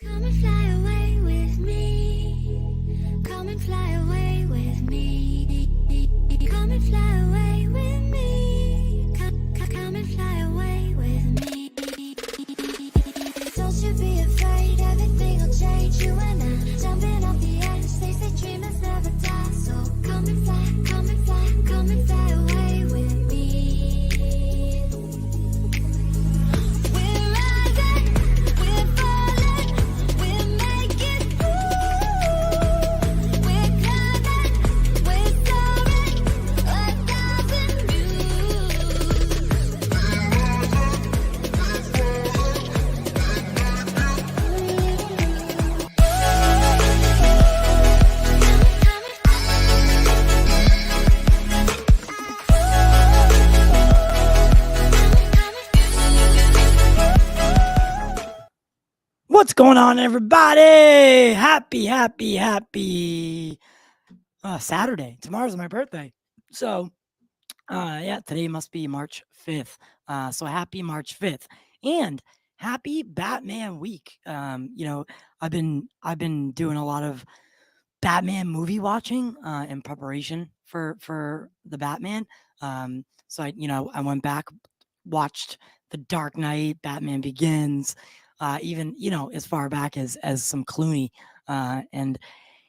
Come and fly away with me. Come and fly away with me. Come and fly away with me. Come and fly away with me. Don't you be afraid, everything will change. You and I jumping off the edge. They say dreamers never die. So come and fly, come and fly, come and fly away with me. We're rising, we're falling, we're making moves. We're climbing, we're soaring, 1,000 What's going on, everybody? Happy Saturday. Tomorrow's my birthday. So, yeah, today must be March 5th. So happy March 5th. And happy Batman week. I've been doing a lot of Batman movie watching in preparation for the Batman. So I went back, watched The Dark Knight, Batman Begins, even as far back as some Clooney, and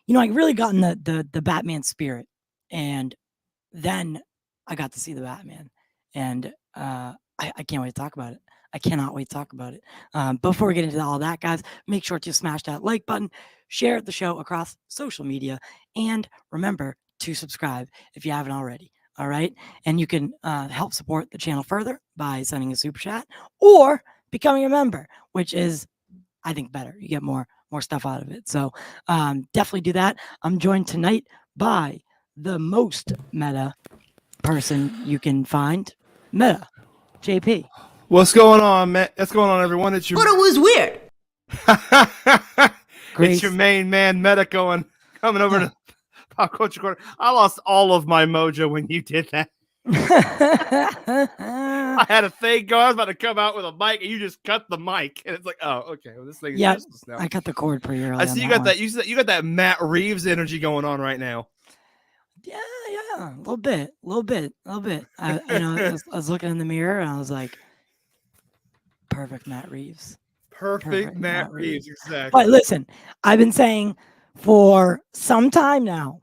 I really got in the Batman spirit, and then I got to see the Batman, and I can't wait to talk about it. I cannot wait to talk about it. Before we get into all that, guys, make sure to smash that like button, share the show across social media, and remember to subscribe if you haven't already. All right, and you can help support the channel further by sending a super chat or becoming a member, which is, I think, better. You get more stuff out of it. So definitely do that. I'm joined tonight by the most meta person you can find, Meta JP. What's going on, man? What's going on, everyone? It's your But it was weird. it's your main man, Meta, coming over to Pop Culture Corner. I lost all of my mojo when you did that. I had a thing going. I was about to come out with a mic, and you just cut the mic, and it's like, oh, okay. Well, this thing is useless now. I cut the cord pretty early. I see you got that. You got that Matt Reeves energy going on right now. Yeah, a little bit. I was looking in the mirror, and I was like, perfect Matt Reeves. Perfect Matt Reeves, exactly. But listen, I've been saying for some time now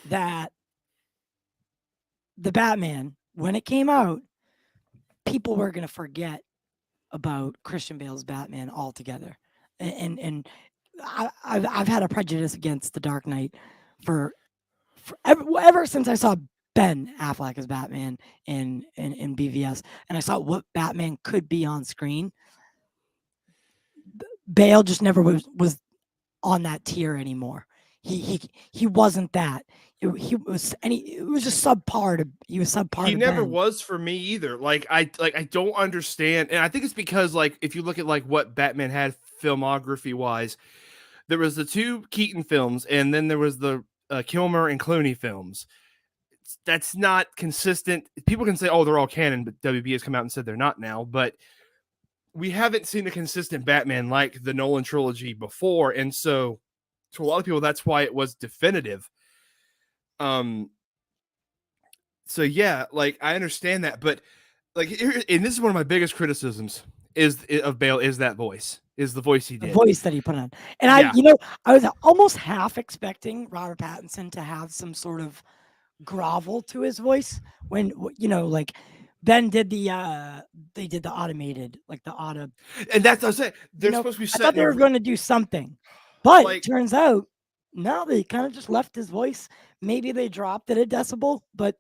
that the Batman, when it came out, people were going to forget about Christian Bale's Batman altogether. And I've had a prejudice against The Dark Knight for ever since I saw Ben Affleck as Batman in BVS, and I saw what Batman could be on screen. Bale just never was on that tier anymore. He wasn't that. It was just subpar. He was subpar. He never was for me either. I don't understand, and I think it's because if you look at what Batman had filmography wise, there was the two Keaton films, and then there was the Kilmer and Clooney films. That's not consistent. People can say, "Oh, they're all canon," but WB has come out and said they're not now. But we haven't seen a consistent Batman like the Nolan trilogy before, and so to a lot of people, that's why it was definitive. So yeah, I understand that, but and this is one of my biggest criticisms of Bale is that voice, is the voice he did, the voice that he put on. And yeah. I was almost half expecting Robert Pattinson to have some sort of grovel to his voice when Ben did they did the automated, the auto, and that's what I was saying. They're supposed to be. I thought they were going to do something, but it turns out no, they kind of just left his voice. Maybe they dropped it a decibel, but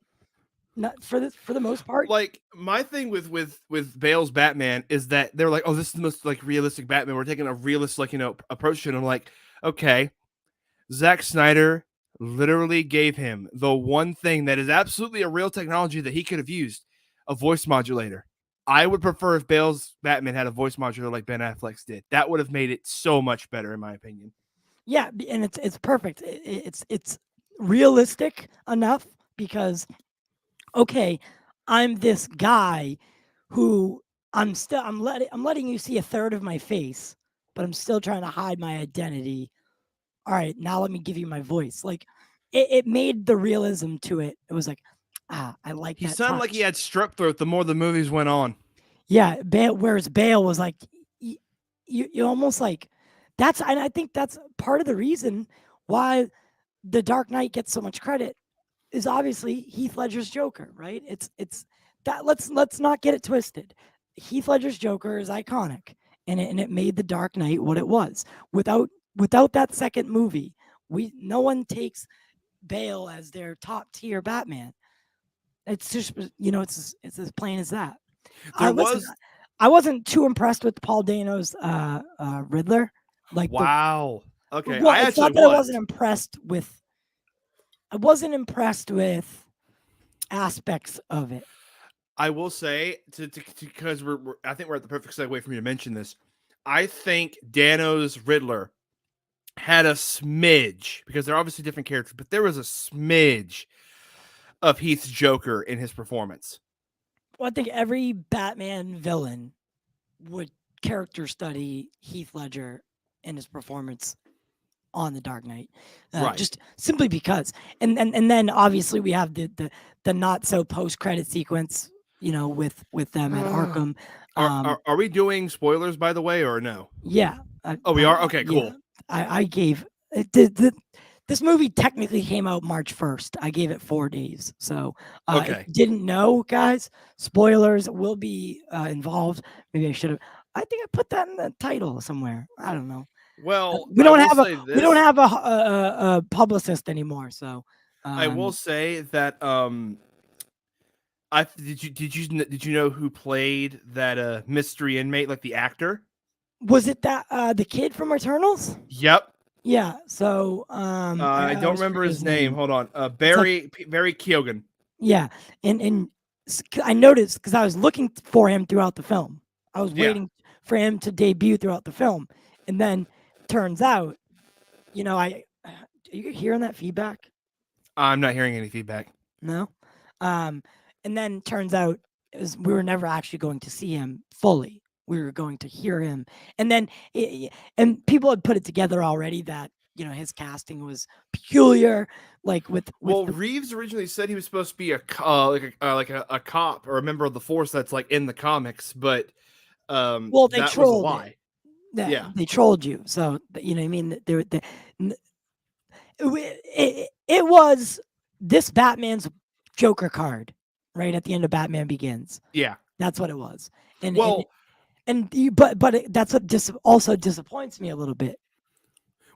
not for the most part. My thing with Bale's Batman is that they're like, oh, this is the most realistic Batman. We're taking a realistic approach to it. And I'm like, okay, Zack Snyder literally gave him the one thing that is absolutely a real technology that he could have used, a voice modulator. I would prefer if Bale's Batman had a voice modulator like Ben Affleck's did. That would have made it so much better, in my opinion. Yeah, and it's perfect. It's realistic enough because, okay, I'm this guy who I'm letting you see a third of my face, but I'm still trying to hide my identity. All right, now let me give you my voice. Like it made the realism to it. It was like, I like He that sounded like he touch. had strep throat the more the movies went on. Yeah, whereas Bale was like, you almost like, that's, and I think that's part of the reason why the Dark Knight gets so much credit is obviously Heath Ledger's Joker, right? It's that let's not get it twisted. Heath Ledger's Joker is iconic, and it made the Dark Knight what it was. Without that second movie, no one takes Bale as their top tier Batman. It's just it's as plain as that. There Listen, was I wasn't too impressed with Paul Dano's Riddler. Like wow. Okay, well, I it's actually not that I was. wasn't impressed with. I wasn't impressed with aspects of it. I will say because I think we're at the perfect segue for me to mention this. I think Dano's Riddler had a smidge because they're obviously different characters, but there was a smidge of Heath's Joker in his performance. Well, I think every Batman villain would character study Heath Ledger and his performance on The Dark Knight, Right. just simply because. And then obviously we have the not so post credit sequence, with them at Arkham. Are we doing spoilers by the way or no? Yeah. Oh, we are? Okay, cool. Yeah, I gave this movie technically came out March 1st. I gave it 4 days. So if Okay. you didn't know, guys, spoilers will be involved. Maybe I should have. I think I put that in the title somewhere. I don't know. Well, We don't I will have a say we don't this. have a publicist anymore. So I will say that did you know who played that mystery inmate, like the actor? was it that the kid from Eternals? Yep. Yeah. So I don't always remember forget his name. Hold on. It's like, Barry Keoghan. yeah, and I noticed because I was looking for him throughout the film. I was Yeah. waiting for him to debut throughout the film, and then turns out, are you hearing that feedback? I'm not hearing any feedback. No. And then turns out we were never actually going to see him fully. We were going to hear him, and then and people had put it together already that his casting was peculiar, like with Well, Reeves originally said he was supposed to be a cop or a member of the force that's like in the comics, but well, they that was a trolled lie. it. Yeah. They trolled you. So what I mean, it was this Batman's Joker card right at the end of Batman Begins. Yeah. That's what it was. And Well, that's what also disappoints me a little bit.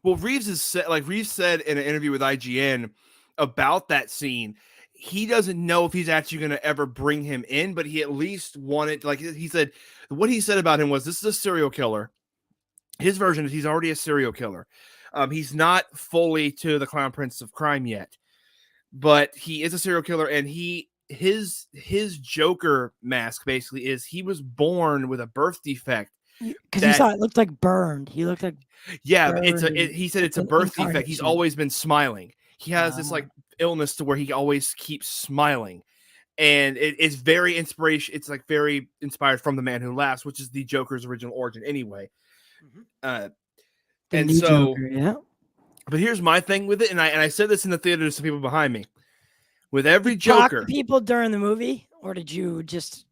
Well, Reeves said in an interview with IGN about that scene, he doesn't know if he's actually going to ever bring him in, but he at least wanted, like he said, what he said about him was, this is a serial killer. His version is he's already a serial killer. He's not fully to the Clown Prince of Crime yet, but he is a serial killer, and his Joker mask basically is he was born with a birth defect. Because you saw it looked like burned. He looked like he said it's a birth defect. He's always been smiling. He has this like illness to where he always keeps smiling, and it's very inspiration. It's like very inspired from The Man Who Laughs, which is the Joker's original origin anyway. And so, Joker, yeah. But here's my thing with it, and I said this in the theater to some people behind me. With every Did you talk Joker, to people during the movie, or did you just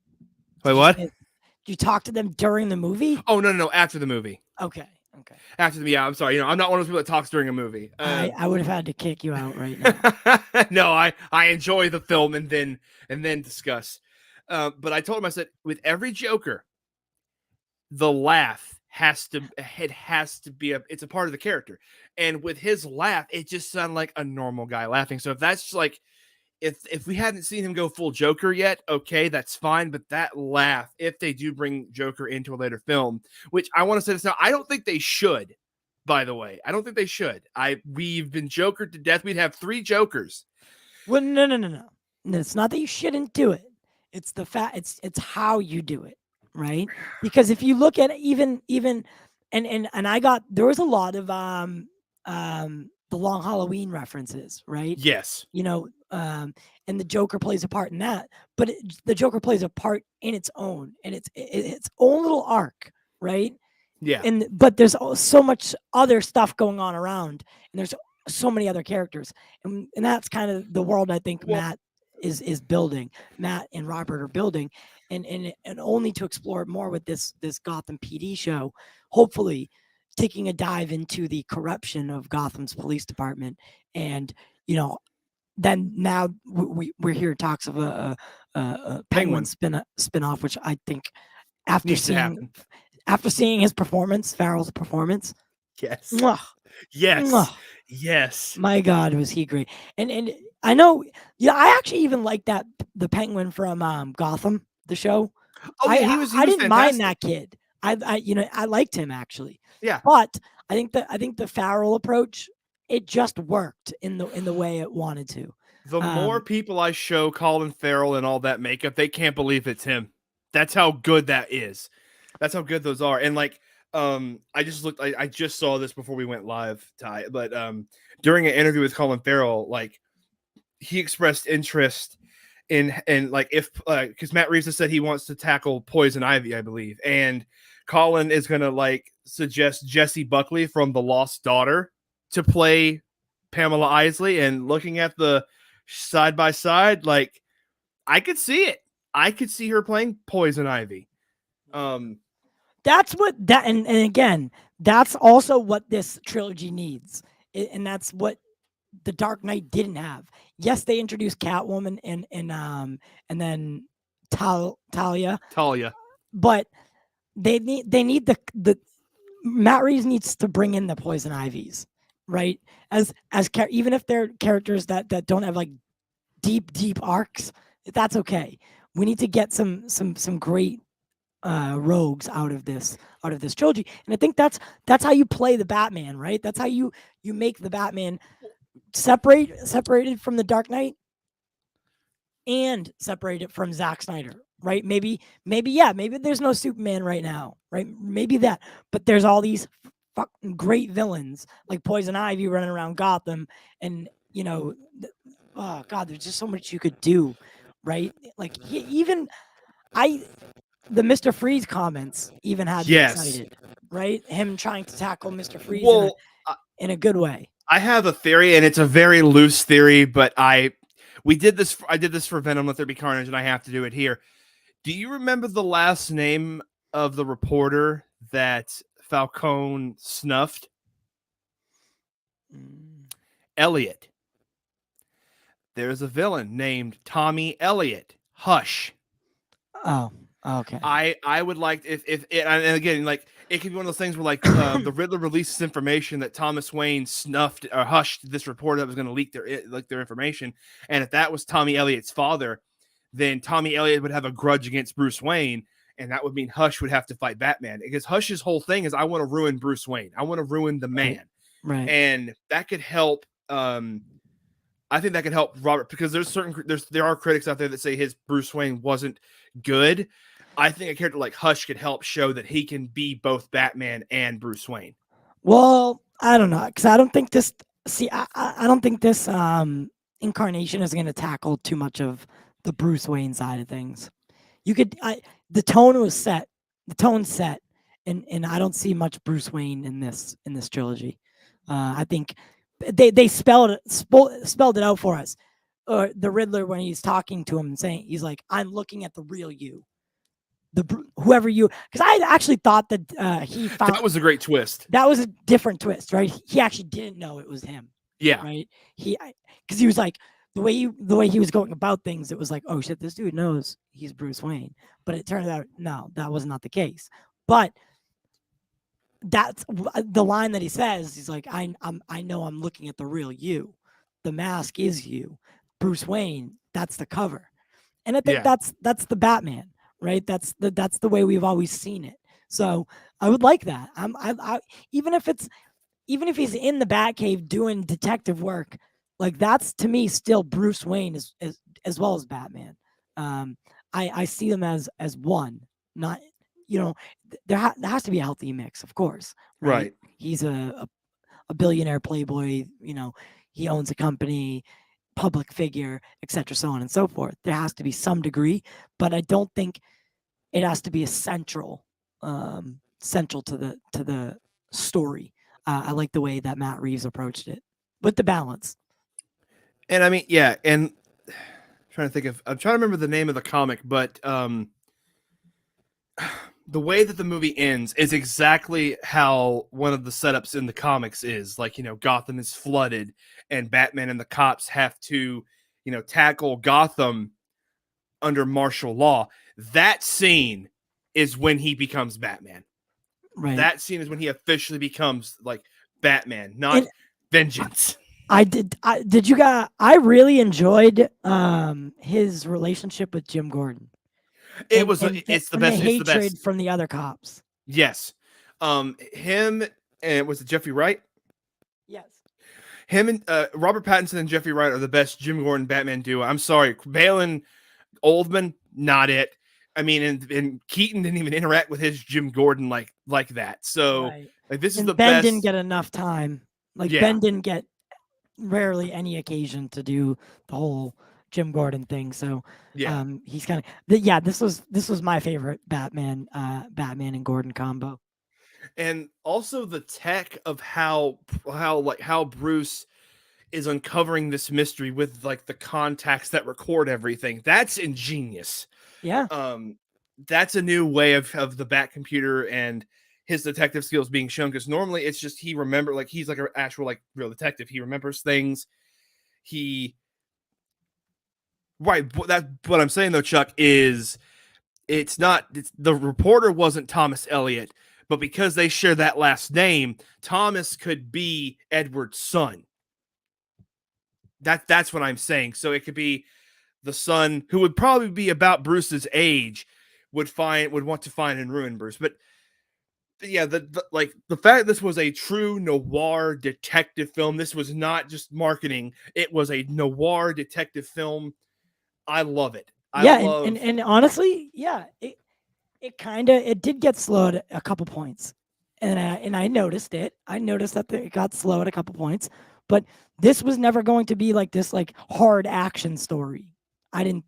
wait? What? Did you talk to them during the movie? Oh no, after the movie. Okay. After the I'm sorry. I'm not one of those people that talks during a movie. I would have had to kick you out right now. No, I enjoy the film and then discuss. But I told him, I said, with every Joker, the laugh has to be it's a part of the character. And with his laugh, it just sounded like a normal guy laughing. So if that's like if we hadn't seen him go full Joker yet, okay, that's fine. But that laugh, if they do bring Joker into a later film, which I want to say this now, I don't think they should. By the way, I don't think they should. We've been Jokered to death. We'd have 3 Jokers. Well, no. It's not that you shouldn't do it. It's the fact. It's how you do it, right? Because if you look at even and there was a lot of the Long Halloween references, right? Yes. And the Joker plays a part in that, but the Joker plays a part in its own, and its own little arc, right? Yeah. But there's so much other stuff going on around, and there's so many other characters, and that's kind of the world I think Well, Matt is building. Matt and Robert are building, and only to explore it more with this Gotham PD show, hopefully taking a dive into the corruption of Gotham's police department, and then now we're here talks of a Penguin spin-off, which I think after needs to seeing happen. his performance, Farrell's performance, Yes. mwah, Yes. mwah, Yes. my God, was he great? And I know, I actually even like the Penguin from Gotham, the show. Oh yeah, he was didn't mind fantastic. that kid. I liked him actually. Yeah. But I think the Farrell approach, it just worked in the way it wanted to. The more people I show Colin Farrell and all that makeup, they can't believe it's him. That's how good that is. That's how good those are. And like, I just looked. I just saw this before we went live, Ty. But during an interview with Colin Farrell, like he expressed interest in like if because Matt Reeves has said he wants to tackle Poison Ivy, I believe, and Colin is gonna like suggest Jessie Buckley from The Lost Daughter to play Pamela Isley. And looking at the side by side, like I could see it. I could see her playing Poison Ivy. That's what that and again, that's also what this trilogy needs. And that's what the Dark Knight didn't have. Yes, they introduced Catwoman and then Talia, but they need the Matt Reeves needs to bring in the Poison Ivies, right? Even if they're characters that don't have like deep arcs, that's okay. We need to get some great rogues out of this trilogy, and I think that's how you play the Batman, right? That's how you make the Batman separated from the Dark Knight and separated from Zack Snyder, right? Maybe there's no Superman right now, right? Maybe that, but there's all these fucking great villains like Poison Ivy running around Gotham, and oh God, there's just so much you could do, right? Like the Mr. Freeze comments even had me excited, right? Him trying to tackle Mr. Freeze in a good way. I have a theory, and it's a very loose theory, but I did this for Venom Let There Be Carnage, and I have to do it here. Do you remember the last name of the reporter that Falcone snuffed? Elliot. There's a villain named Tommy Elliot. Hush. Oh, okay. I would like if and again, like it could be one of those things where like the Riddler releases information that Thomas Wayne snuffed or hushed this reporter that was going to leak their information, and if that was Tommy Elliott's father, then Tommy Elliott would have a grudge against Bruce Wayne, and that would mean Hush would have to fight Batman, because Hush's whole thing is I want to ruin Bruce Wayne, I want to ruin the man, right? And that could help. I think that could help Robert, because there are critics out there that say his Bruce Wayne wasn't good. I think a character like Hush could help show that he can be both Batman and Bruce Wayne. Well, I don't know, because I don't think this. See, I don't think this incarnation is going to tackle too much of the Bruce Wayne side of things. The tone was set. The tone's set, and I don't see much Bruce Wayne in this trilogy. I think they spelled it out for us. Or the Riddler, when he's talking to him and saying, he's like, "I'm looking at the real you." Whoever you, because I actually thought that that was a great twist. That was a different twist, right? He actually didn't know it was him. Yeah. Right. Because he was like, the way he was going about things, it was like, oh shit, this dude knows he's Bruce Wayne. But it turned out, no, that was not the case. But that's the line that he says. He's like, I know I'm looking at the real you. The mask is you. Bruce Wayne, that's the cover. And I think that's the Batman. Right, that's the way we've always seen it. So I would like that. Even if he's in the Batcave doing detective work, like that's to me still Bruce Wayne as well as Batman. I see them as one, not there has to be a healthy mix, of course. Right. He's a billionaire playboy. He owns a company, public figure, etc., so on and so forth. There has to be some degree, but I don't think it has to be a central central to the story. I like the way that Matt Reeves approached it with the balance. And I mean, yeah, and I'm trying to remember the name of the comic, but the way that the movie ends is exactly how one of the setups in the comics is. Like, Gotham is flooded and Batman and the cops have to, tackle Gotham under martial law. That scene is when he becomes Batman. Right. That scene is when he officially becomes like Batman, not vengeance. I really enjoyed his relationship with Jim Gordon. It's the best. The It's the hatred best. from the other cops. Yes. Him and was it Jeffrey Wright? Yes. Him and Robert Pattinson and Jeffrey Wright are the best Jim Gordon Batman duo. I'm sorry, Bale and Oldman, not it. I mean, and Keaton didn't even interact with his Jim Gordon like that. So Right. like this is And the Ben best. didn't get enough time. Like Ben didn't get rarely any occasion to do the whole Jim Gordon thing. So he's kind of this was my favorite Batman and Gordon combo. And also the tech of how Bruce is uncovering this mystery with like the contacts that record everything. That's ingenious. Yeah. That's a new way of the Bat computer and his detective skills being shown, because normally it's just he's like an actual like real detective. He remembers things. That's what I'm saying though, Chuck, is the reporter wasn't Thomas Elliot, but because they share that last name, Thomas could be Edward's son. That's what I'm saying. So it could be the son who would probably be about Bruce's age would want to find and ruin Bruce. But yeah, the fact this was a true noir detective film. This was not just marketing. It was a noir detective film. I love it. And honestly, it did get slowed a couple points, and I noticed it. I noticed that it got slow at a couple points, but this was never going to be like this like hard action story. It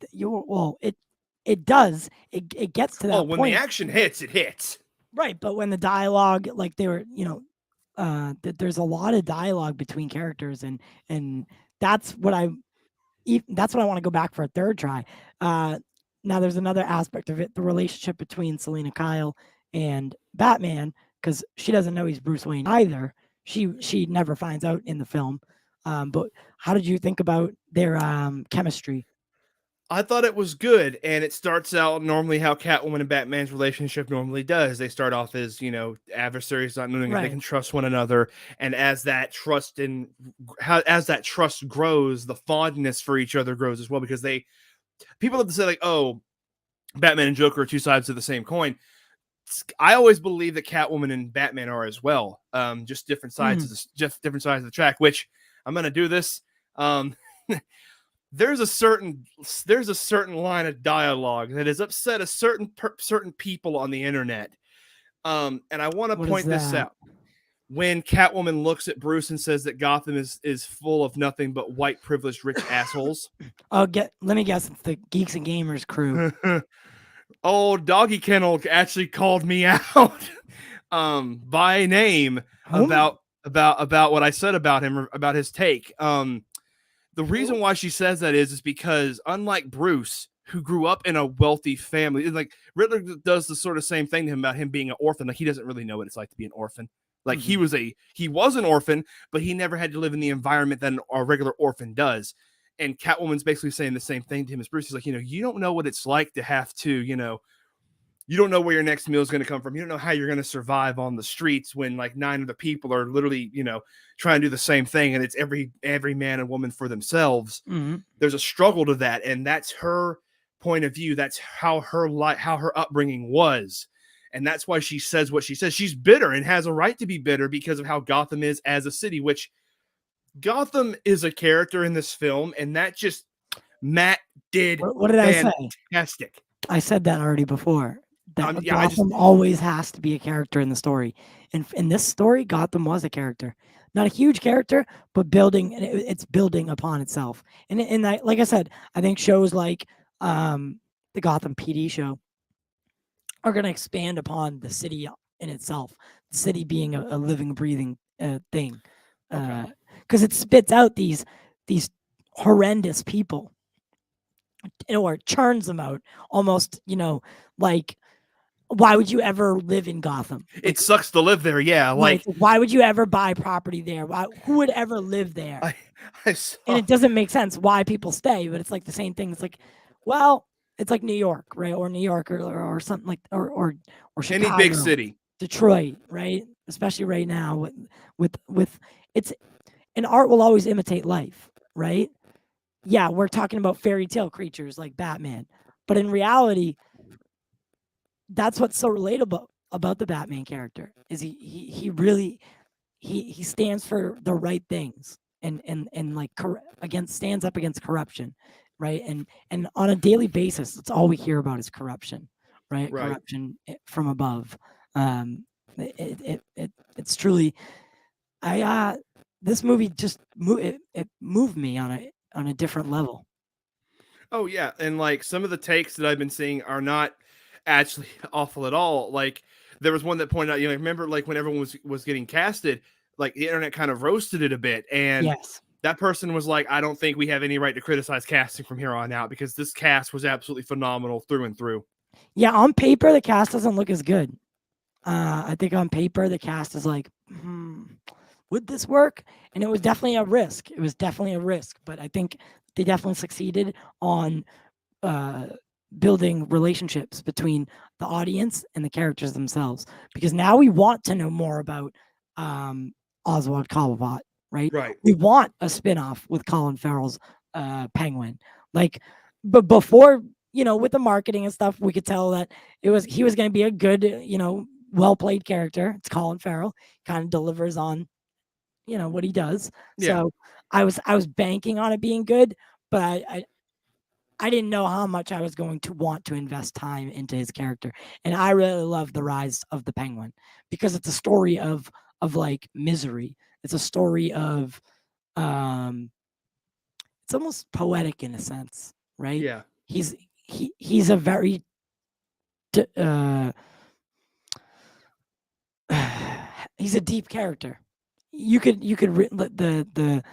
does. It gets to that point. When the action hits, it hits. Right, but when the dialogue, like they were, there's a lot of dialogue between characters, and that's what I want to go back for a third try. Now there's another aspect of it, the relationship between Selena Kyle and Batman, because she doesn't know he's Bruce Wayne either. She never finds out in the film. But how did you think about their chemistry? I thought it was good, and it starts out normally how Catwoman and Batman's relationship normally does. They start off as, adversaries, not knowing if they can trust one another, and as that trust grows, the fondness for each other grows as well, because people have to say like, oh, Batman and Joker are two sides of the same coin. I always believe that Catwoman and Batman are as well, just different sides different sides of the track. Which I'm gonna do this. There's a certain line of dialogue that has upset a certain people on the internet, and I want to point this out. When Catwoman looks at Bruce and says that Gotham is full of nothing but white privileged rich assholes. Let me guess, it's the Geeks and Gamers crew. Oh, Doggy Kennel actually called me out by name about what I said about him, about his take. The reason why she says that is because unlike Bruce, who grew up in a wealthy family, like Riddler does the sort of same thing to him about him being an orphan. Like he doesn't really know what it's like to be an orphan. Like he was an orphan, but he never had to live in the environment that a regular orphan does. And Catwoman's basically saying the same thing to him as Bruce. He's like, you don't know what it's like to have to, you don't know where your next meal is going to come from. You don't know how you're going to survive on the streets when like 9 other people are literally, trying to do the same thing. And it's every man and woman for themselves. Mm-hmm. There's a struggle to that. And that's her point of view. That's how her upbringing was. And that's why she says what she says. She's bitter and has a right to be bitter because of how Gotham is as a city, which Gotham is a character in this film. And that just, Matt did what did I say? Fantastic. I said that already before. That Yeah, Gotham always has to be a character in the story. And in this story, Gotham was a character. Not a huge character, but it's building upon itself. And like I said, I think shows like the Gotham PD show are going to expand upon the city in itself. The city being a living, breathing thing, Okay. because it spits out these horrendous people, or churns them out almost. Like, why would you ever live in Gotham? It sucks to live there. Yeah. Right. Like Why would you ever buy property there? Who would ever live there? I And saw. it doesn't make sense why people stay, but it's like the same thing. It's like, well, it's like New York, right? Or New York, or something like, or Chicago, Any big city. Detroit, right? Especially right now with it's, and art will always imitate life, right? Yeah, we're talking about fairy tale creatures like Batman, but in reality, that's what's so relatable about the Batman character is he really he stands for the right things, and like stands up against corruption, right? And on a daily basis, that's all we hear about is corruption, right? Right. Corruption from above. It's truly, this movie just it moved me on a different level. Oh yeah, and like some of the takes that I've been seeing are not actually awful at all. Like there was one that pointed out, remember like when everyone was getting casted, like the internet kind of roasted it a bit, and Yes. that person was like, I don't think we have any right to criticize casting from here on out because this cast was absolutely phenomenal through and through. Yeah, on paper the cast doesn't look as good. I think on paper the cast is like, would this work? And it was definitely a risk. But I think they definitely succeeded on building relationships between the audience and the characters themselves. Because now we want to know more about Oswald Cobblepot, right? Right. We want a spinoff with Colin Farrell's Penguin. Like, but before, with the marketing and stuff, we could tell that he was going to be a good, well played character. It's Colin Farrell, kind of delivers on, what he does. Yeah. So I was banking on it being good, but I didn't know how much I was going to want to invest time into his character. And I really love the rise of the Penguin because it's a story of like misery. It's a story of it's almost poetic in a sense, right? Yeah. He's a very he's a deep character. You could the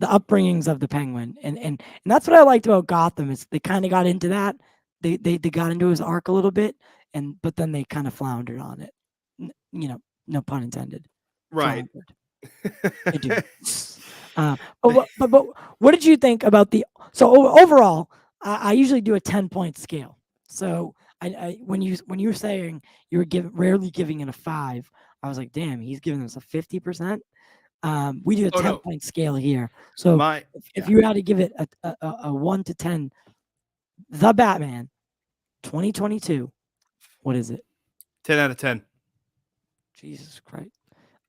upbringings of the Penguin, and that's what I liked about Gotham is they kind of got into that. They got into his arc a little bit, but then they kind of floundered on it. No pun intended. Right. I do. But what did you think about overall? I usually do a 10-point scale. So when you were saying you were rarely giving it a 5, I was like, damn, he's giving us a 50%. We do a 10-point scale here. So if you had to give it a 1 to 10, The Batman 2022, what is it? 10 out of 10. Jesus Christ.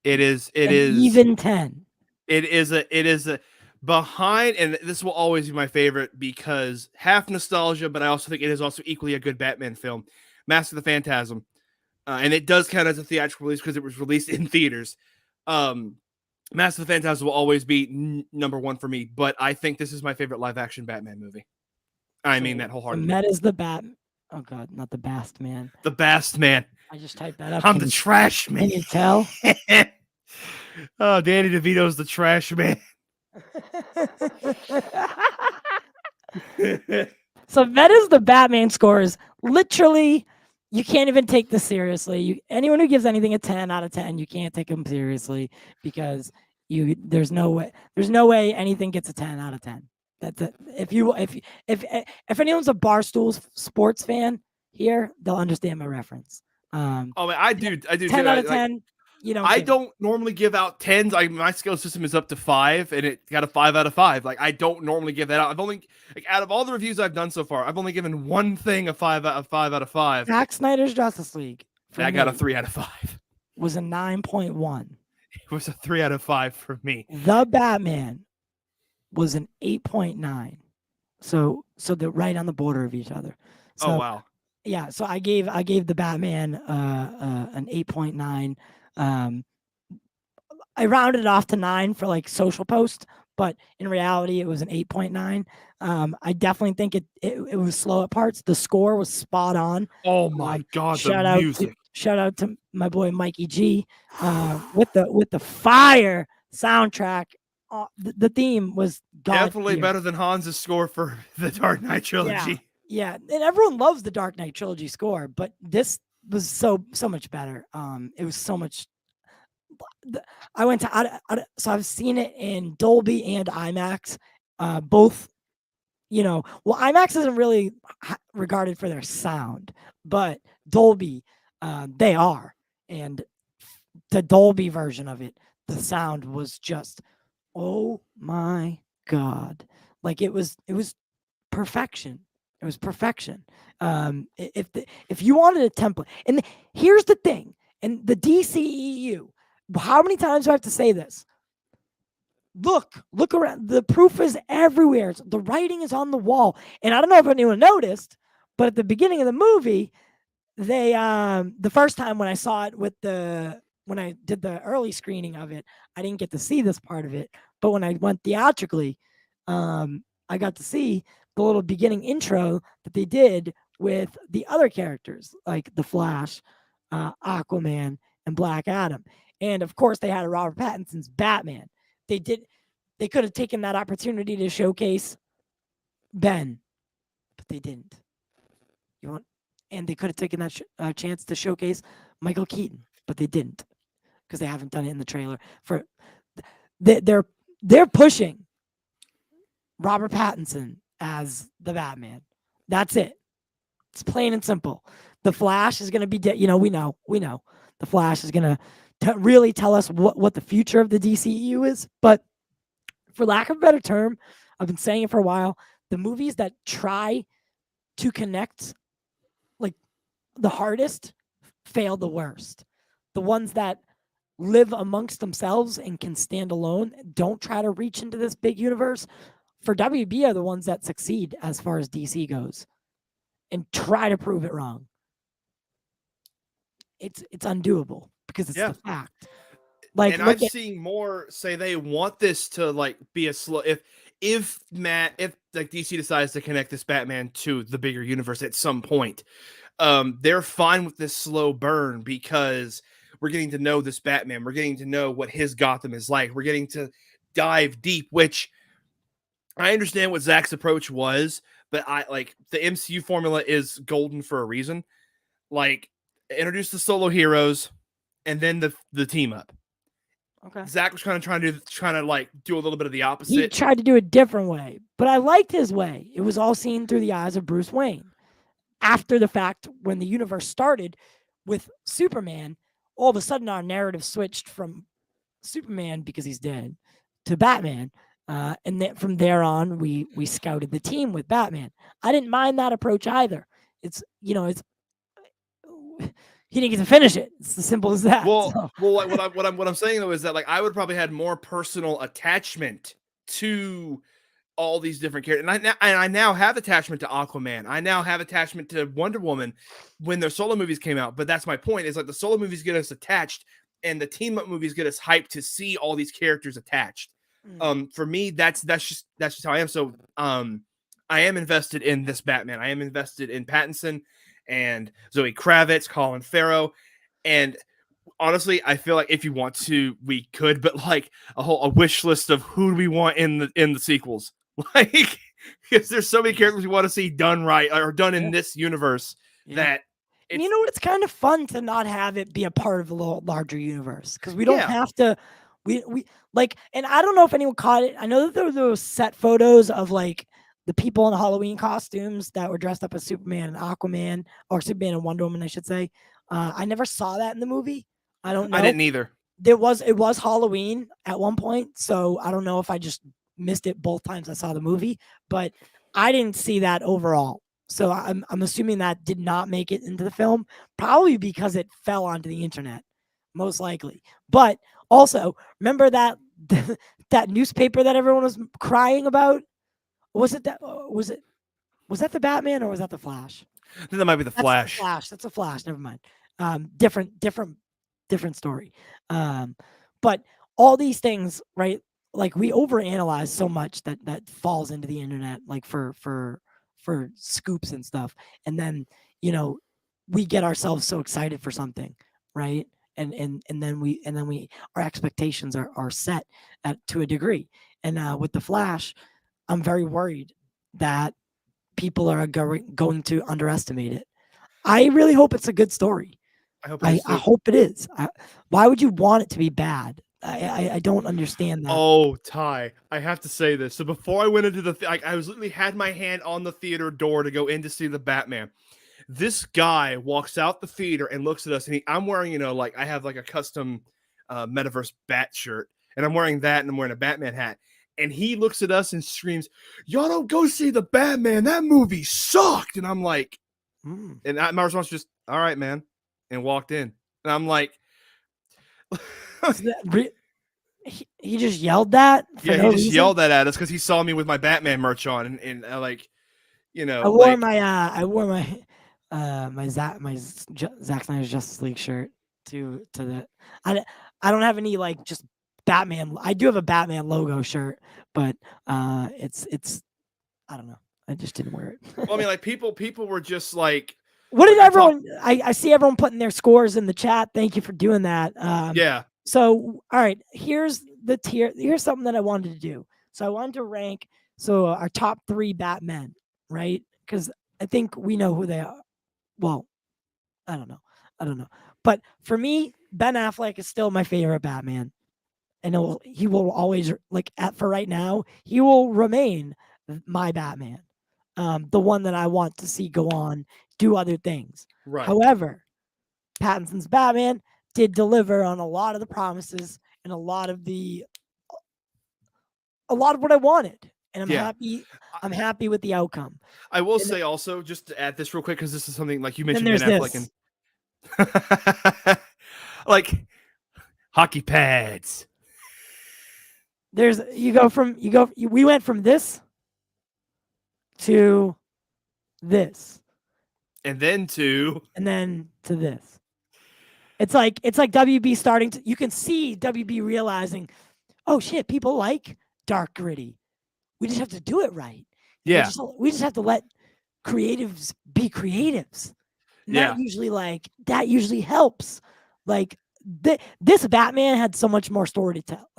It is even 10. It is a behind, and this will always be my favorite because half nostalgia, but I also think it is also equally a good Batman film, Mask of the Phantasm. And it does count as a theatrical release because it was released in theaters. Mask of the Phantasm will always be number 1 for me, but I think this is my favorite live action Batman movie. I mean that wholeheartedly. That is the Oh God, not the Bast Man. The Bast Man. I just typed that up. I'm the trash man. Can you tell? Oh, Danny DeVito's the trash man. So that is the Batman scores. Literally, you can't even take this seriously. Anyone who gives anything a 10 out of 10, you can't take them seriously because there's no way anything gets a 10 out of 10. That's it. If anyone's a Barstool sports fan here, they'll understand my reference. I do 10 out of 10. I don't normally give out 10s. My skill system is up to 5, and it got a 5 out of 5. Like I don't normally give that out. I've only out of all the reviews I've done so far, I've only given one thing a 5 out of 5. Zack Snyder's Justice League. That got a 3 out of 5. Was a 9.1. It was a 3 out of 5 for me. The Batman was an 8.9. So they're right on the border of each other. So, oh wow. Yeah, so I gave the Batman an 8.9. I rounded it off to 9 for like social post, but in reality it was an 8.9. I definitely think it was slow at parts. The score was spot on. Oh my God, shout the out music. Shout out to my boy Mikey G with the fire soundtrack. The theme was god Definitely tier. better than Hans's score for the Dark Knight trilogy. Yeah, and everyone loves the Dark Knight trilogy score, but this was so much better. It was so much. I went to so I've seen it in Dolby and IMAX, both. Well, IMAX isn't really regarded for their sound, but Dolby, they are, and the Dolby version of it, the sound was just, oh my god, like it was perfection. It was perfection. If you wanted a template, and here's the thing, and the DCEU, how many times do I have to say this? Look around. The proof is everywhere. The writing is on the wall. And I don't know if anyone noticed, but at the beginning of the movie, they the first time when I saw it when I did the early screening of it, I didn't get to see this part of it. But when I went theatrically, I got to see the little beginning intro that they did with the other characters, like the Flash, Aquaman, and Black Adam. And of course, they had Robert Pattinson's Batman. They could have taken that opportunity to showcase Ben, but they didn't. And they could have taken that chance to showcase Michael Keaton, but they didn't because they haven't done it in the trailer. They're pushing Robert Pattinson as the Batman. That's it. It's plain and simple. The Flash is going to be, we know. The Flash is going to really tell us what the future of the DCEU is. But for lack of a better term, I've been saying it for a while, the movies that try to connect like the hardest fail the worst. The ones that live amongst themselves and can stand alone, don't try to reach into this big universe, for WB are the ones that succeed as far as DC goes and try to prove it wrong. It's undoable because it's the fact. Like, and I'm seeing more say they want this to like be a slow if like DC decides to connect this Batman to the bigger universe at some point, they're fine with this slow burn because we're getting to know this Batman. We're getting to know what his Gotham is like. We're getting to dive deep, which I understand what Zach's approach was, but I like the MCU formula is golden for a reason. Like, introduce the solo heroes and then the team up. Okay. Zach was trying to like do a little bit of the opposite. He tried to do a different way, but I liked his way. It was all seen through the eyes of Bruce Wayne. After the fact, when the universe started with Superman, all of a sudden our narrative switched from Superman because he's dead to Batman. And then from there on, we scouted the team with Batman. I didn't mind that approach either. It's he didn't get to finish it. It's as simple as that. Well, like what I'm saying though is that like I would probably had more personal attachment to all these different characters, and I now have attachment to Aquaman. I now have attachment to Wonder Woman when their solo movies came out. But that's my point. Is like the solo movies get us attached, and the team up movies get us hyped to see all these characters attached. For me, that's just how I am. So I am invested in this Batman. I am invested in Pattinson and Zoe Kravitz, Colin Farrell, and honestly, I feel like if you want to, we could, but like a wish list of who do we want in the sequels, like because there's so many characters we want to see done right or done in this universe that. And you know what? It's kind of fun to not have it be a part of a little larger universe because we don't have to. We like, and I don't know if anyone caught it. I know that there were those set photos of like the people in the Halloween costumes that were dressed up as Superman and Aquaman, or Superman and Wonder Woman, I should say. I never saw that in the movie. I don't know. I didn't either. It was Halloween at one point, so I don't know if I just missed it both times I saw the movie, but I didn't see that overall. So I'm assuming that did not make it into the film, probably because it fell onto the internet, most likely. But also, remember that that newspaper that everyone was crying about? Was that the Batman or was that the Flash? I think that might be the Flash. That's a Flash. Never mind. Different story. But all these things, right? Like we overanalyze so much that falls into the internet, like for scoops and stuff. And then, we get ourselves so excited for something, right? And then we our expectations are set to a degree. And with the Flash, I'm very worried that people are going to underestimate it. I really hope it's a good story. I hope it is I too. hope it is. Why would you want it to be bad? I don't understand that. Oh, Ty, I have to say this. So before I went into I was literally had my hand on the theater door to go in to see the Batman. This guy walks out the theater and looks at us, and I'm wearing, like I have like a custom Metaverse Bat shirt, and I'm wearing that, and I'm wearing a Batman hat. And he looks at us and screams, "Y'all don't go see the Batman. That movie sucked." And I'm like, Mm. and my response was just, "All right, man," and walked in. And I'm like, Is that he just yelled that for yeah, no he just reason? yelled that at us because he saw me with my Batman merch on, and I wore my Zack Snyder's Justice League shirt to the I don't have any like just Batman. I do have a Batman logo shirt, but it's I don't know. I just didn't wear it. well, I mean, like people were just like, What did like, I talk- everyone? I see everyone putting their scores in the chat. Thank you for doing that. yeah, So, all right, here's the tier. Here's something that I wanted to do. So I wanted to rank our top 3 Batmen, right? Because I think we know who they are. Well, I don't know. But for me, Ben Affleck is still my favorite Batman, and he will always for right now, he will remain my Batman, the one that I want to see go on do other things. right. However, Pattinson's Batman did deliver on a lot of the promises and a lot of what I wanted, and I'm Yeah. happy. I'm happy with the outcome. I will And say also, just to add this real quick, because this is something like you Then mentioned Ben there's Affleck and like hockey pads. We went from this to this, And then to and then to this. It's like WB starting to. You can see WB realizing, oh shit, people like dark gritty. We just have to do it right. yeah, We just have to let creatives be creatives. And Yeah. that usually helps. Like this Batman had so much more story to tell,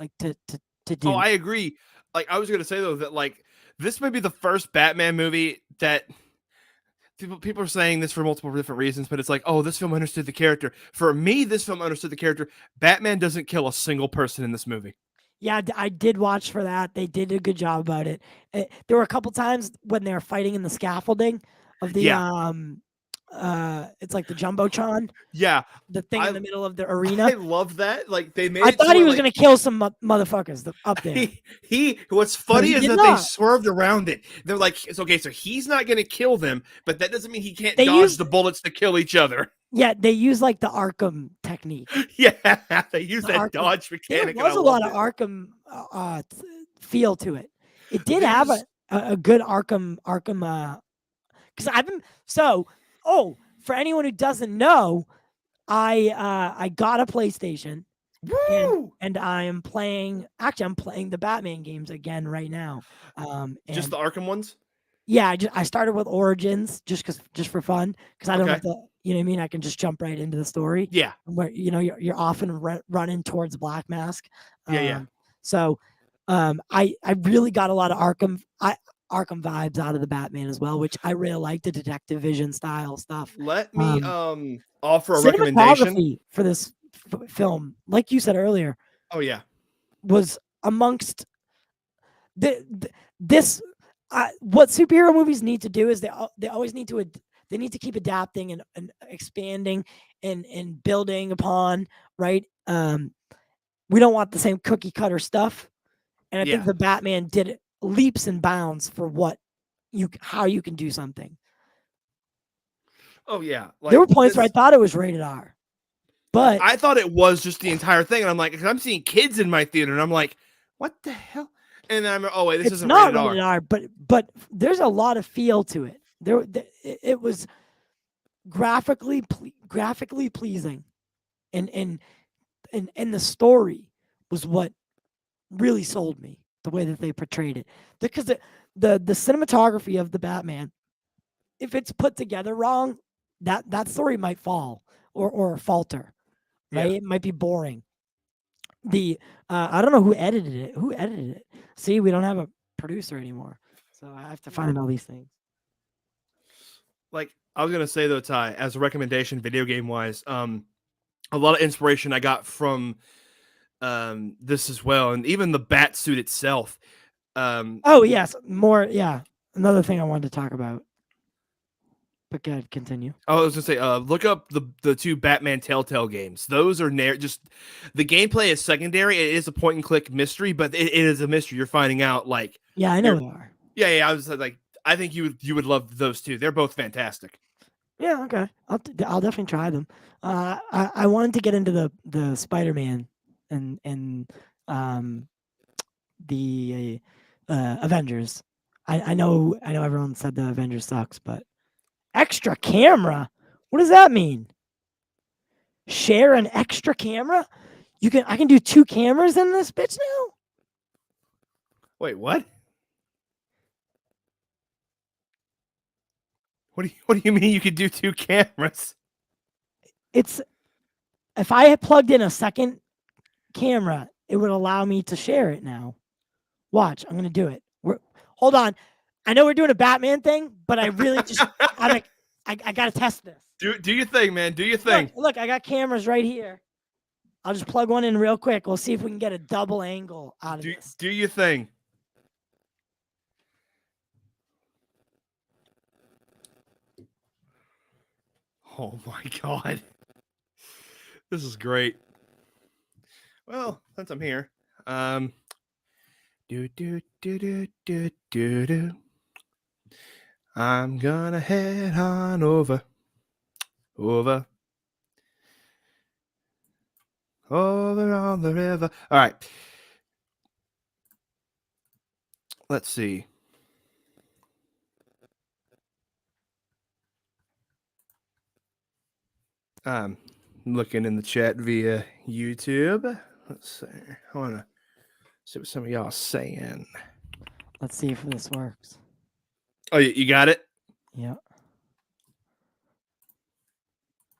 to do. Oh, I agree. Like I was gonna say though that like this may be the first Batman movie that people are saying this for multiple different reasons, but it's like, oh, this film understood the character. For me, this film understood the character. Batman doesn't kill a single person in this movie. Yeah, I did watch for that. They did a good job about it. There were a couple times when they were fighting in the scaffolding of the it's like the Jumbotron, Yeah, the thing I- in the middle of the I arena. love that. Like they made. I it to thought he where, was like, gonna kill some motherfuckers up there. What's funny he is did that not. they swerved around it. They're like, it's okay, so he's not going to kill them, but that doesn't mean he can't They dodge used- the bullets to kill each other. Yeah, they use like the Arkham technique. Yeah, they use The that Arkham- dodge There mechanic. was a lot of Arkham feel to it. It did have a good Arkham because I've been for anyone who doesn't know, I got a PlayStation. Woo! And I'm playing the Batman games again right now. Just the Arkham ones? Yeah, I started with Origins just for fun, because I don't Okay. have to, you know what I mean? I can just jump right into the story. Yeah. Where you're often running towards Black Mask. Yeah. So I really got a lot of Arkham vibes out of the Batman as well, which I really like, the Detective Vision style stuff. Let me offer a recommendation. Cinematography for this film, like you said earlier, Oh yeah. was amongst this. What superhero movies need to do is they always need to keep adapting and expanding and building upon, right? We don't want the same cookie cutter stuff, and I think the Batman did it leaps and bounds for how you can do something. Oh yeah. Like, There were points where I thought it was rated R, but I thought it was just the entire thing, and I'm like, 'cause I'm seeing kids in my theater, and I'm like, what the hell? And I'm wait, this it's isn't not rated rated R. R. But there's a lot of feel to it. It was graphically pleasing, and the story was what really sold me, the way that they portrayed it, because the cinematography of the Batman, if it's put together wrong, that story might fall or falter, right? Yeah. It might be boring. I don't know who edited it. Who edited it? See, we don't have a producer anymore, so I have to find all these things. Like I was gonna say though, Ty, as a recommendation, video game wise, a lot of inspiration I got from this as well, and even the bat suit itself. Oh yes, more. Yeah, another thing I wanted to talk about. But go ahead, continue. I was gonna say, look up the two Batman Telltale games. Those are just the gameplay is secondary. It is a point and click mystery, but it is a mystery. You're finding out like Yeah, I know they are. yeah. I was like, I think you would love those two. They're both fantastic. Yeah, okay. I'll definitely try them. I wanted to get into the Spider-Man and the Avengers. I know everyone said the Avengers sucks, but extra camera. What does that mean? Share an extra camera? I can do 2 cameras in this bitch now? Wait, what? What do you mean you could do 2 cameras? It's if I had plugged in a second camera, it would allow me to share it now. Watch, I'm gonna do it. Hold on. I know we're doing a Batman thing, but I really just I gotta test this. Do your thing, man. Do your thing. Look, I got cameras right here. I'll just plug one in real quick. We'll see if we can get a double angle out of this. Do your thing. Oh my god. This is great. Well, since I'm here, do do do do do do do. I'm gonna head on over on the river. All right. Let's see. I'm looking in the chat via YouTube. Let's see. I want to see what some of y'all are saying. Let's see if this works. Oh, you got it? Yeah.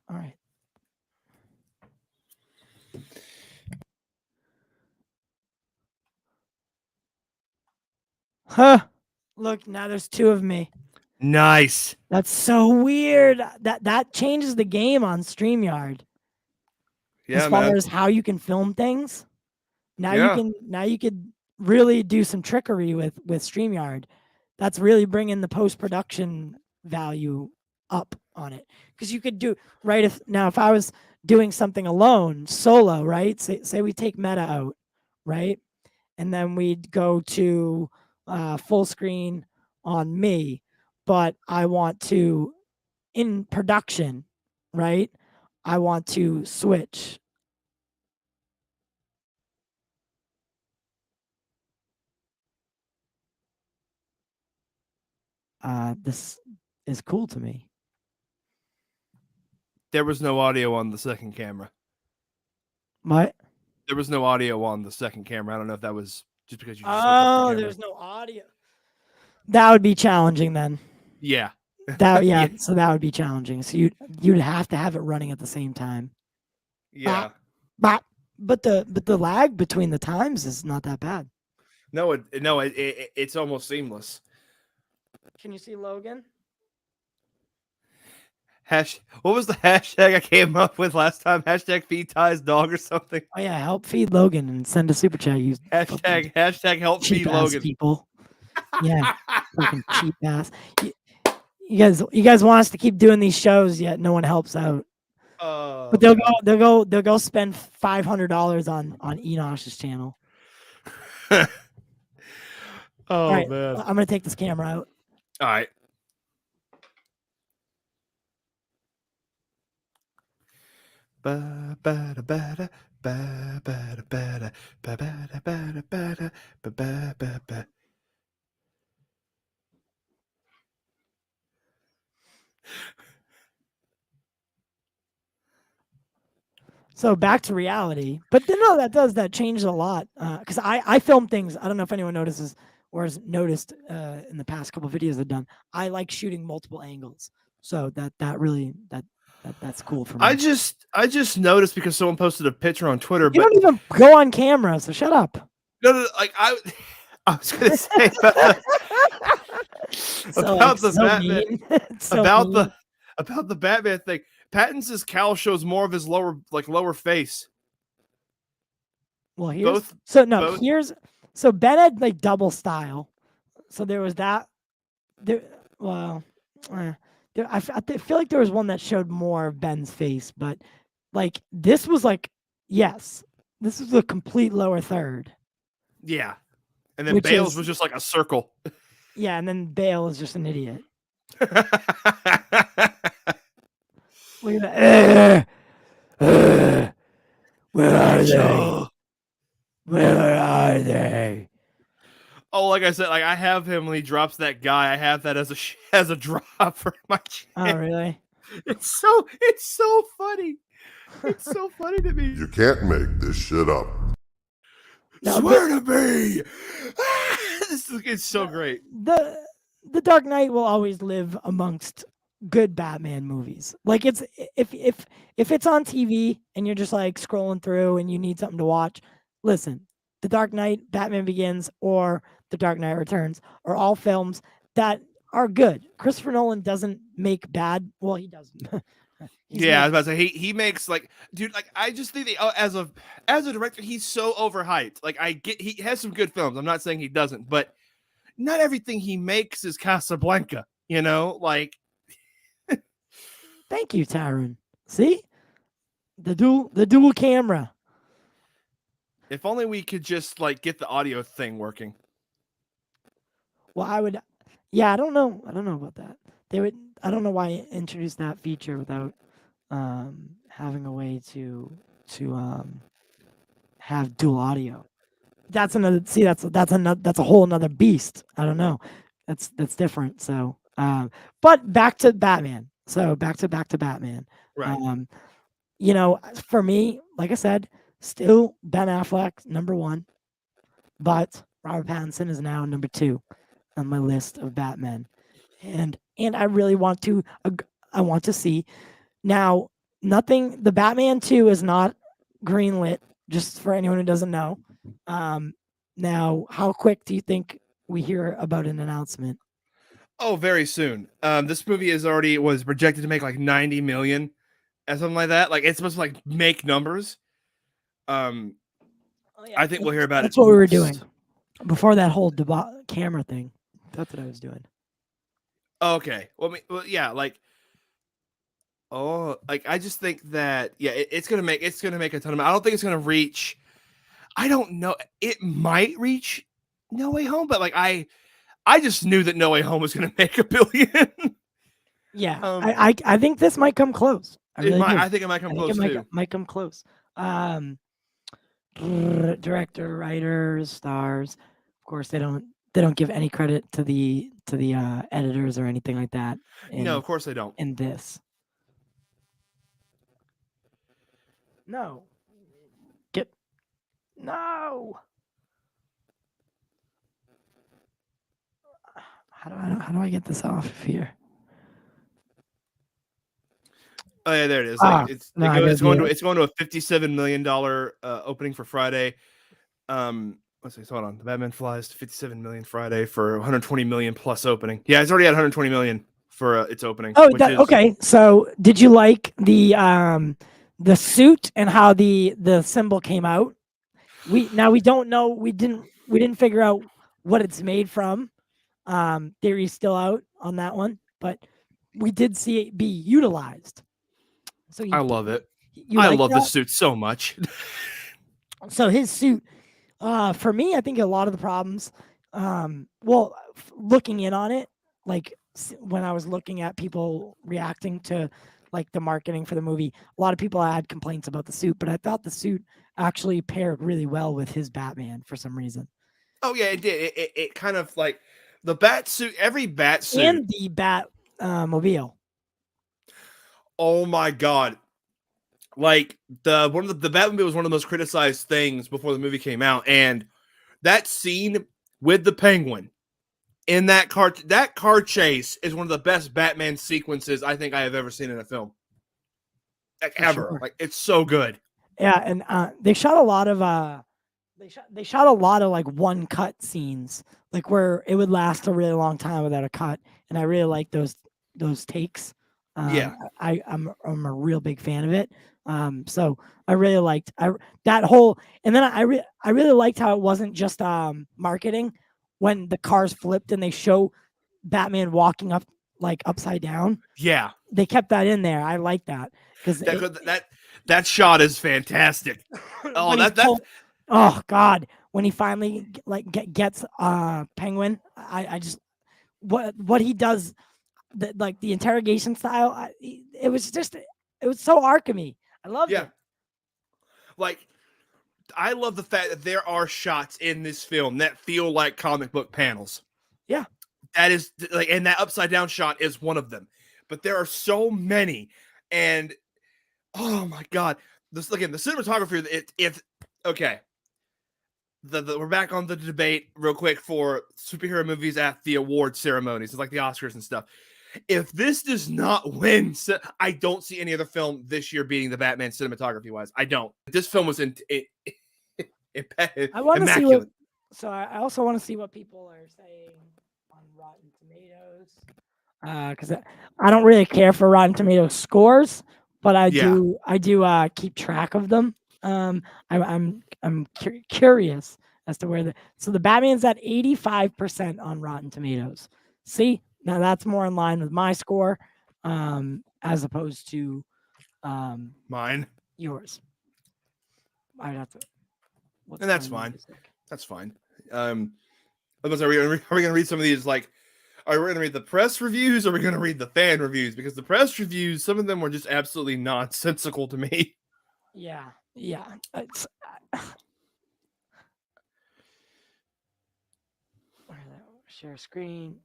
All right. Huh. Look, now there's 2 of me. Nice. That's so weird. That changes the game on StreamYard. Yeah, as far man. as how you can film things. Now Yeah. you could really do some trickery with StreamYard. That's really bringing the post-production value up on it. Because you could do right if I was doing something alone, solo, right? Say we take meta out, right? And then we'd go to full screen on me, but I want to in production, right? I want to switch. This is cool to me. There was no audio on the second camera. What? There was no audio on the second camera. I don't know if that was just because you just Oh, there's no audio. That would be challenging then. Yeah. That yeah, so that would be challenging. So you'd have to have it running at the same time. Yeah. But the lag between the times is not that bad. No, it's almost seamless. Can you see Logan? What was the hashtag I came up with last time? Hashtag feed Ty's dog or something. Oh yeah, help feed Logan and send a super chat. You Hashtag help feed cheap ass Logan. people. Yeah, fucking cheap ass. You guys want us to keep doing these shows, yet no one helps out. But they'll go spend $500 on Enosh's channel. Oh All right, man! I'm gonna take this camera out. All right. Ba ba da ba da ba ba da ba da ba ba da ba da ba da ba ba ba ba. So back to reality, but no, that changed a lot because I film things. I don't know if anyone notices or has noticed in the past couple of videos I've done. I like shooting multiple angles. So that really that's cool for me. I just noticed because someone posted a picture on Twitter, You but don't even go on camera, so shut up. no, like I was gonna say about the So like so Batman mean. It's so mean. about the Batman thing. Pattinson's cowl shows more of his lower face. Well, Both both so Ben had like double style. So there was that. There, well, I feel like there was one that showed more of Ben's face, but like this was like, yes, this was a complete lower third. yeah. And then Which Bale's is- was just like a circle. Yeah, and then Bale is just an idiot. Look at that. Where are they? Where are they? Oh, like I said, like I have him when he drops that guy. I have that as as a drop for my Oh, channel. really? It's so funny. It's so funny to me. You can't make this shit up. No, Swear to me. It's so great. The Dark Knight will always live amongst good Batman movies. Like it's if it's on TV and you're just like scrolling through and you need something to watch, listen. The Dark Knight, Batman Begins, or The Dark Knight Returns are all films that are good. Christopher Nolan doesn't make bad. Well, he doesn't. Yeah, I was about to say he makes like, dude, like I just think that as a director, he's so overhyped. Like he has some good films. I'm not saying he doesn't, but not everything he makes is Casablanca. You know, like. Thank you, Tyron. See, the dual camera. If only we could just like get the audio thing working. Well, I would. Yeah, I don't know. I don't know about that. They would. I don't know why introduce that feature without having a way to have dual audio. That's another. See, that's a whole another beast. I don't know. That's different. So, but back to Batman. So back to Batman. Right. You know, for me, like I said, still Ben Affleck #1, but Robert Pattinson is now #2 on my list of Batmen, and I really want to. I want to see now. Nothing. The Batman 2 is not greenlit. Just for anyone who doesn't know. Now, how quick do you think we hear about an announcement? Oh, very soon. This movie was projected to make like 90 million and something like that. Like it's supposed to like make numbers. I think we'll hear about it. That's what we were doing before that whole camera thing. That's what I was doing. Okay. Well, yeah, like I just think that it's gonna make a ton of money. I don't think it's gonna reach. I don't know. It might reach No Way Home, but like I just knew that No Way Home was gonna make $1 billion. Yeah, I think this might come close. I think it might come close too. Might come close. Director, writers, stars. Of course, they don't give any credit to the editors or anything like that. No, of course they don't. In this, no. No. How do I get this off of here? Oh yeah, there it is. It's going to a $57 million opening for Friday. Let's see. Hold on. The Batman flies to 57 million Friday for 120 million plus opening. Yeah, it's already at 120 million for its opening. Oh, okay. So, did you like the suit and how the symbol came out? We don't know. We didn't figure out what it's made from. Theory's still out on that one, but we did see it be utilized. So I love it. I love the suit so much. So his suit, for me, I think a lot of the problems, looking in on it, like when I was looking at people reacting to like the marketing for the movie, a lot of people had complaints about the suit, but I thought the suit actually paired really well with his Batman for some reason. Oh yeah, it did. It kind of like the bat suit, every bat suit, and the Bat mobile. Oh my god! Like the Batmobile was one of the most criticized things before the movie came out, and that scene with the Penguin in that car chase is one of the best Batman sequences I think I have ever seen in a film. Like, For ever. sure. Like, it's so good. Yeah, and they shot a lot of they shot a lot of like one cut scenes, like where it would last a really long time without a cut, and I really like those takes. Yeah. I'm a real big fan of it. So I really liked that whole, and then I really liked how it wasn't just marketing when the cars flipped and they show Batman walking up like upside down. Yeah. They kept that in there. I like that because That shot is fantastic. Oh, oh God, when he finally gets Penguin, I just what he does, like the interrogation style, it was so Arkham-y. I loved it. Like, I love the fact that there are shots in this film that feel like comic book panels. Yeah. That is like, and that upside down shot is one of them. But there are so many, and oh my God, this again, the cinematography. Okay. We're back on the debate real quick for superhero movies at the award ceremonies. It's like the Oscars and stuff. If this does not win, I don't see any other film this year beating the Batman cinematography wise. I don't. This film was I want to see immaculate. I also want to see what people are saying on Rotten Tomatoes, because I don't really care for Rotten Tomatoes scores, but I do keep track of them. I'm curious as to where the Batman's at 85% on Rotten Tomatoes. See, now that's more in line with my score, as opposed to Mine. yours. I'd have to. And that's fine. That's fine. Are we going to read some of these? Like, are we going to read the press reviews, or are we going to read the fan reviews? Because the press reviews, some of them were just absolutely nonsensical to me. Yeah. It's, share screen.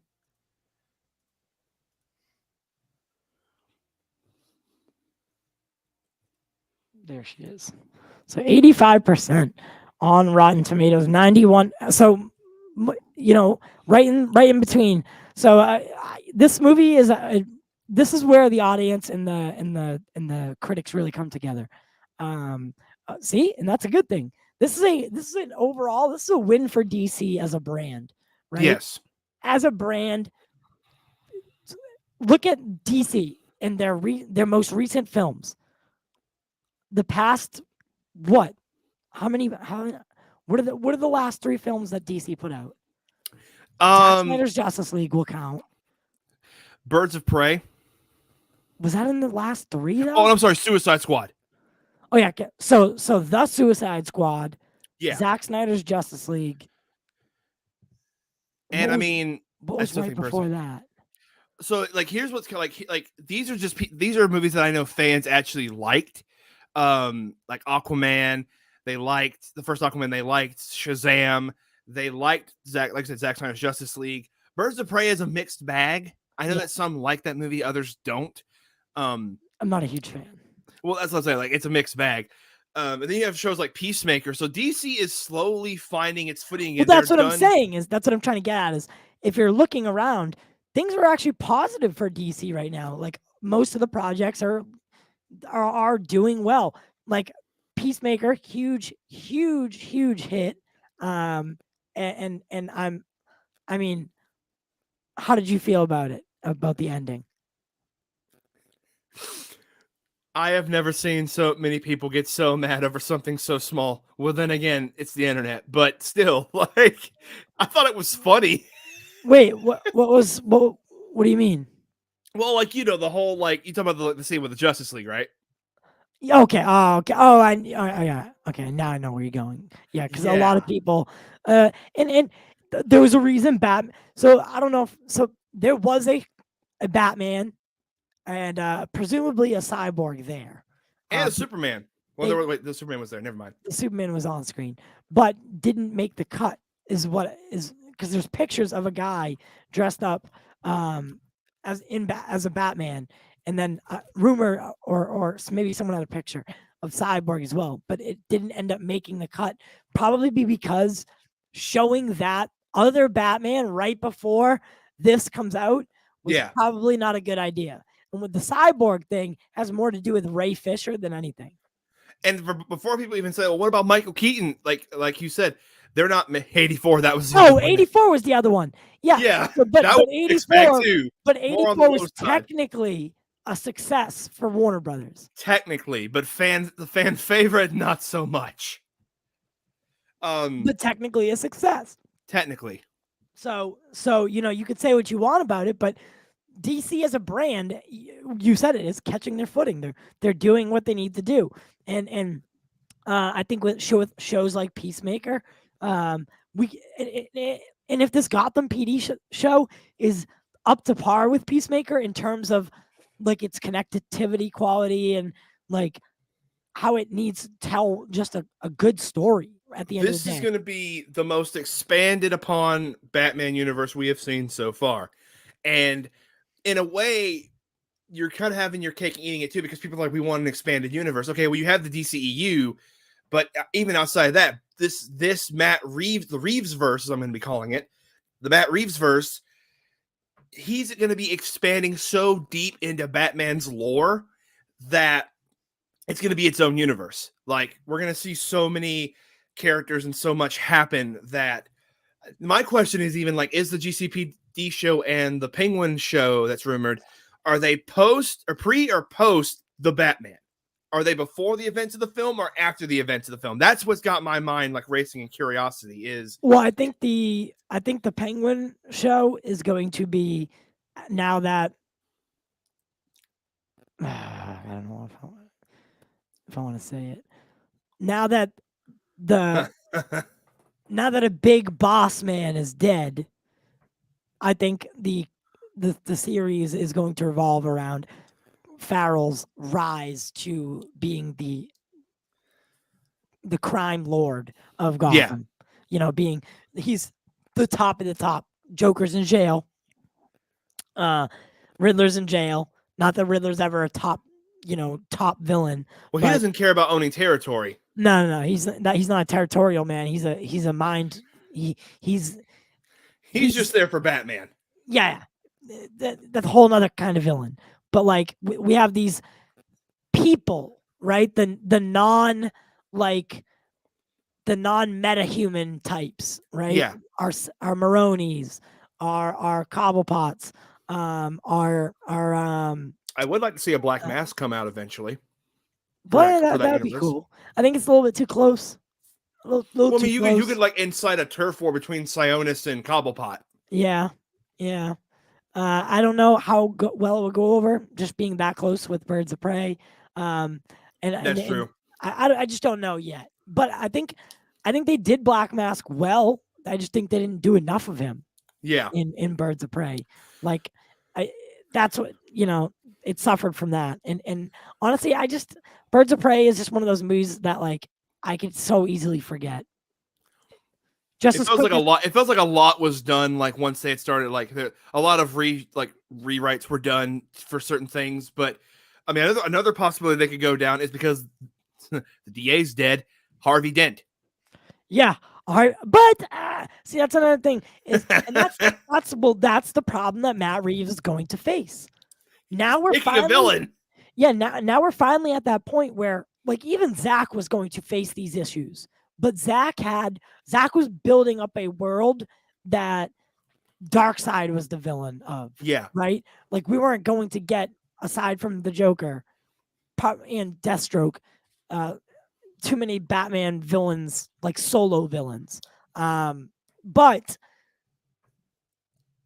There she is. So 85% on Rotten Tomatoes, 91. So, right in between. So this movie is this is where the audience and the critics really come together. See, and that's a good thing. This is an overall. This is a win for DC as a brand, right? Yes. As a brand, look at DC and their most recent films. The past, what? What are the last 3 films that DC put out? Zack Snyder's Justice League will count. Birds of Prey. Was that in the last 3 though? Oh, I'm sorry, Suicide Squad. Oh yeah, so the Suicide Squad, yeah, Zack Snyder's Justice League, and what was right before that? So like, here's what's like these are movies that I know fans actually liked, like Aquaman. They liked the first Aquaman. They liked Shazam. They liked Zack Snyder's Justice League. Birds of Prey is a mixed bag. I know that some like that movie, others don't. I'm not a huge fan. Well, that's what I'm saying. Like, it's a mixed bag. And then you have shows like Peacemaker. So DC is slowly finding its footing. Well, that's what I'm saying. That's what I'm trying to get at. Is if you're looking around, things are actually positive for DC right now. Like, most of the projects are doing well. Like Peacemaker, huge hit. And I mean, how did you feel about it? About the ending? I have never seen so many people get so mad over something so small. Well, then again, it's the internet, but still, like, I thought it was funny. Wait, what do you mean? Well, like, the whole, like, you talk about the scene with the Justice League, right? Okay. Oh, okay. Oh, yeah. Okay. Now I know where you're going. Yeah, because a lot of people, and there was a reason Batman. So I don't know. So there was a Batman, and presumably a cyborg there, and a Superman. Well, the Superman was there. Never mind. The Superman was on screen, but didn't make the cut. Is what is because there's pictures of a guy dressed up as a Batman. And then rumor or maybe someone had a picture of Cyborg as well, but it didn't end up making the cut. Probably because showing that other Batman right before this comes out was Yeah. probably not a good idea. And with the cyborg thing has more to do with Ray Fisher than anything. And before people even say, well, what about Michael Keaton? Like you said, they're not 84. That was the other Oh, one. 84 was the other one. Yeah. Yeah, But that was 84 too. But More on the 84 low was side. technically a success for Warner Brothers. Technically, but the fan favorite, not so much. But technically a success. Technically. So you could say what you want about it, but DC as a brand, you said it, is catching their footing. They're doing what they need to do, and I think with shows like Peacemaker, and if this Gotham PD show is up to par with Peacemaker in terms of like its connectivity quality and like how it needs to tell just a good story at the end of the day. This is going to be the most expanded upon Batman universe we have seen so far. And in a way, you're kind of having your cake and eating it too, because people are like, we want an expanded universe. Okay, well, you have the DCEU, but even outside of that, this Matt Reeves, the Reeves verse, as I'm going to be calling it, the Matt Reeves verse, he's going to be expanding so deep into Batman's lore that it's going to be its own universe. Like, we're going to see so many characters and so much happen that my question is even like, is the GCPD show and the Penguin show that's rumored, are they post or pre or post the Batman? Are they before the events of the film or after the events of the film? That's what's got my mind like racing in curiosity. Is well, I think the Penguin show is going to be now that I don't know if I want to say it. Now that now that a big boss man is dead, I think the series is going to revolve around Farrell's rise to being the crime lord of Gotham. He's the top of the top. Joker's in jail. Riddler's in jail. Not that Riddler's ever a top villain. Well, he doesn't care about owning territory. No. He's not a territorial man. He's a mind. He's just there for Batman. Yeah, that's a whole other kind of villain. But like we have these people, right? The non meta human types, right? Yeah. Our Maronis, our Cobblepots, our I would like to see a Black Mask come out eventually. But that would be cool. I think it's a little bit too close. Well, I mean, you could like incite a turf war between Sionis and Cobblepot. Yeah. I don't know how well it would go over just being that close with Birds of Prey. And that's true. I just don't know yet. But I think they did Black Mask well. I just think they didn't do enough of him. Yeah. In Birds of Prey, like that's what it suffered from that. And honestly, Birds of Prey is just one of those movies that like I could so easily forget. It feels like a lot. It feels like a lot was done. Like once they had started, like a lot of rewrites were done for certain things. But I mean, another possibility they could go down is because the DA's dead. Harvey Dent. Yeah, but see, that's another thing. And that's the problem that Matt Reeves is going to face. Now we're finally a villain. Yeah, now we're finally at that point where like even Zach was going to face these issues. But Zach was building up a world that Darkseid was the villain of. Yeah. Right? Like we weren't going to get, aside from the Joker and Deathstroke, too many Batman villains, like solo villains. But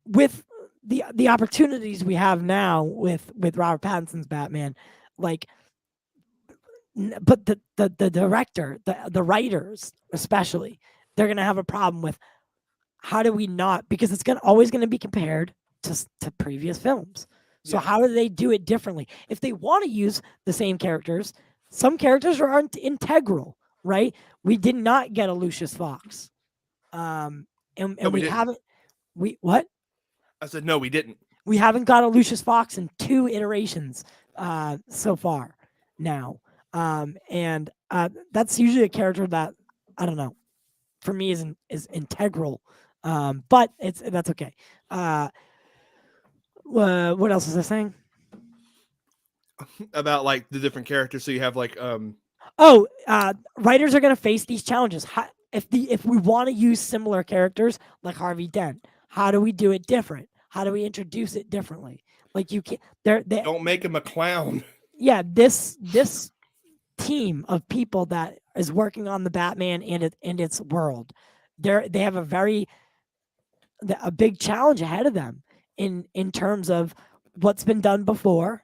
with the opportunities we have now with Robert Pattinson's Batman, like, but the director, the writers especially, they're gonna have a problem with how do we not, because it's always gonna be compared to previous films. So how do they do it differently? If they want to use the same characters, some characters aren't integral, right? We did not get a Lucius Fox, and we haven't. What? I said no, we didn't. We haven't got a Lucius Fox in 2 iterations so far now. And that's usually a character that, I don't know, for me is integral But that's okay. What else was I saying? About like the different characters. So you have like Oh, writers are going to face these challenges. If we want to use similar characters like Harvey Dent, how do we do it different? How do we introduce it differently? Like you can't. They don't make him a clown. yeah. This team of people that is working on the Batman and its world, they have a big challenge ahead of them in terms of what's been done before.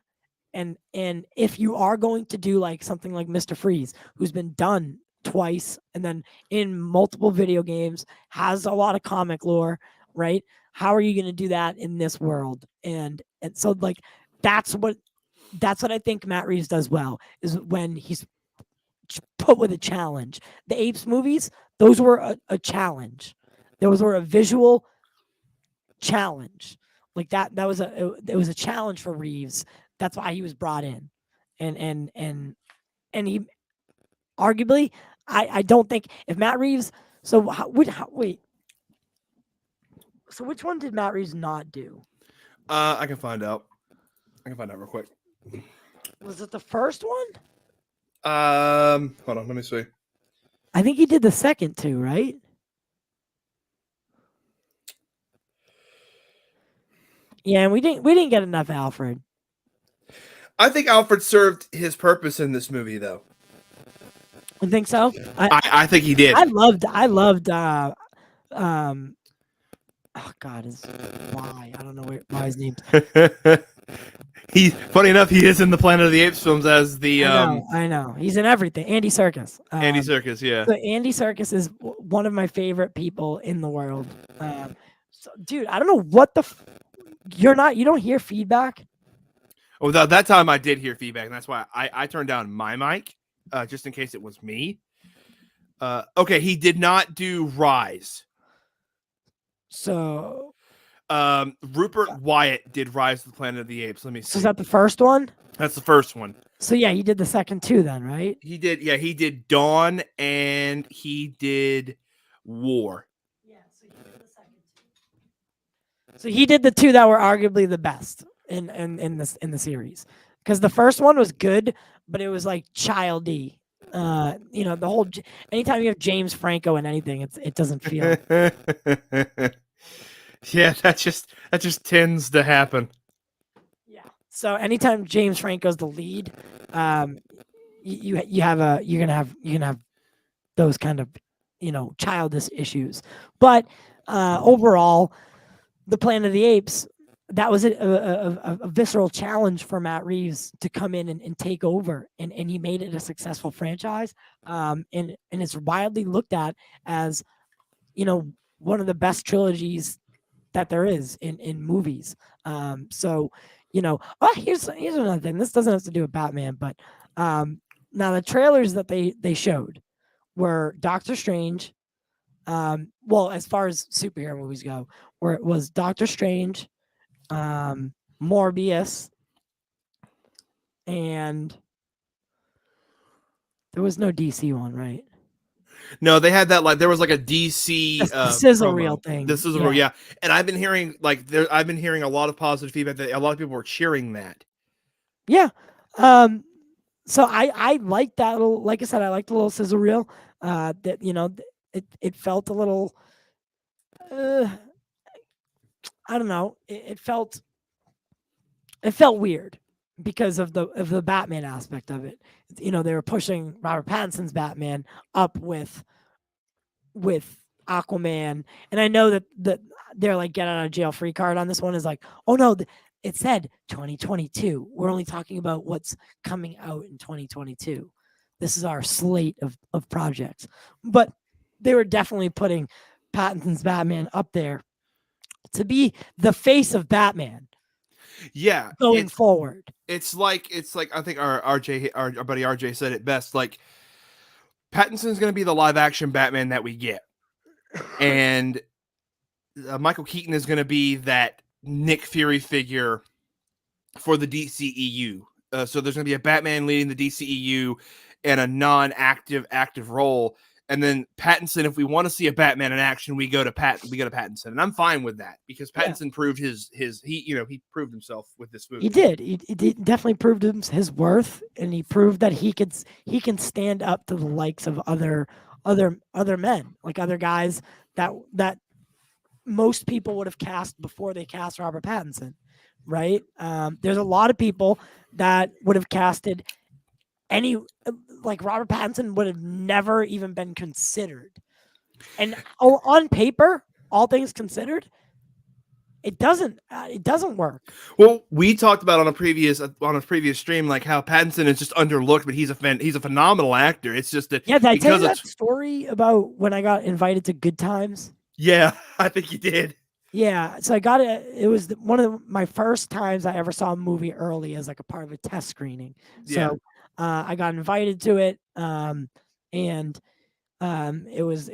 And if you are going to do like something like Mr. Freeze, who's been done twice and then in multiple video games, has a lot of comic lore, right? How are you going to do that in this world? And so like that's what I think Matt Reeves does well, is when he's put with a challenge. The Apes movies, those were a challenge. Those were a visual challenge. Like that was it was a challenge for Reeves. That's why he was brought in. And he arguably, I don't think if Matt Reeves, wait. So which one did Matt Reeves not do? I can find out. Real quick. Was it the first one? Hold on, let me see. I think he did the second two, right? Yeah, and we didn't get enough Alfred. I think Alfred served his purpose in this movie, though. You think so? I think he did. I loved oh God, I don't know why his name's He's funny enough. He is in the Planet of the Apes films as the I know. He's in everything. Andy Serkis. Andy Serkis, yeah. So Andy Serkis is one of my favorite people in the world. So, dude, I don't know what you don't hear feedback. Oh, that time I did hear feedback, and that's why I turned down my mic, just in case it was me. Okay, he did not do Rise. So, Rupert Wyatt did Rise of the Planet of the Apes. Let me see. So is that the first one? That's the first one. So yeah, he did the second two then, right? He did. Yeah, he did Dawn and he did War. Yeah, so he did the second two. So he did the two that were arguably the best in the series, because the first one was good, but it was like childy. The whole anytime you have James Franco in anything, it doesn't feel. Yeah, that just tends to happen. Yeah. So anytime James Franco's the lead, you're gonna have those kind of childish issues. But overall, the Planet of the Apes, that was a visceral challenge for Matt Reeves to come in and take over, and he made it a successful franchise. And it's widely looked at as one of the best trilogies that there is in movies. Here's another thing. This doesn't have to do with Batman, but now the trailers that they showed were Doctor Strange. As far as superhero movies go, where it was Doctor Strange, Morbius, and there was no DC one, right? No, they had that there was like a DC sizzle reel thing. This is reel, yeah. And I've been hearing a lot of positive feedback that a lot of people were cheering that. Yeah. So I like that little, like I said, I like the little sizzle reel. That it felt a little. I don't know. It felt weird because of the Batman aspect of it. They were pushing Robert Pattinson's Batman up with Aquaman, and I know that they're like get out of jail free card on this one is like, oh no, it said 2022. We're only talking about what's coming out in 2022. This is our slate of projects, but they were definitely putting Pattinson's Batman up there to be the face of Batman. Yeah, going forward. It's like I think our buddy RJ said it best. Like Pattinson's going to be the live action Batman that we get, and Michael Keaton is going to be that Nick Fury figure for the DCEU. So there's going to be a Batman leading the DCEU in a non-active active role, And then Pattinson, if we want to see a Batman in action, we go to Pattinson, and I'm fine with that because Pattinson proved he proved himself with this movie. He did. He definitely proved his worth, and he proved that he can stand up to the likes of other men, like other guys that most people would have cast before they cast Robert Pattinson, right? There's a lot of people that would have casted like Robert Pattinson would have never even been considered. And on paper, all things considered, it doesn't work. Well, we talked about on a previous stream like how Pattinson is just underlooked, but he's a phenomenal actor. It's just that did I tell you that story about when I got invited to Good Times? Yeah, I think you did. Yeah, so I got it. It was one of my first times I ever saw a movie early as like a part of a test screening. So I got invited to it, and it was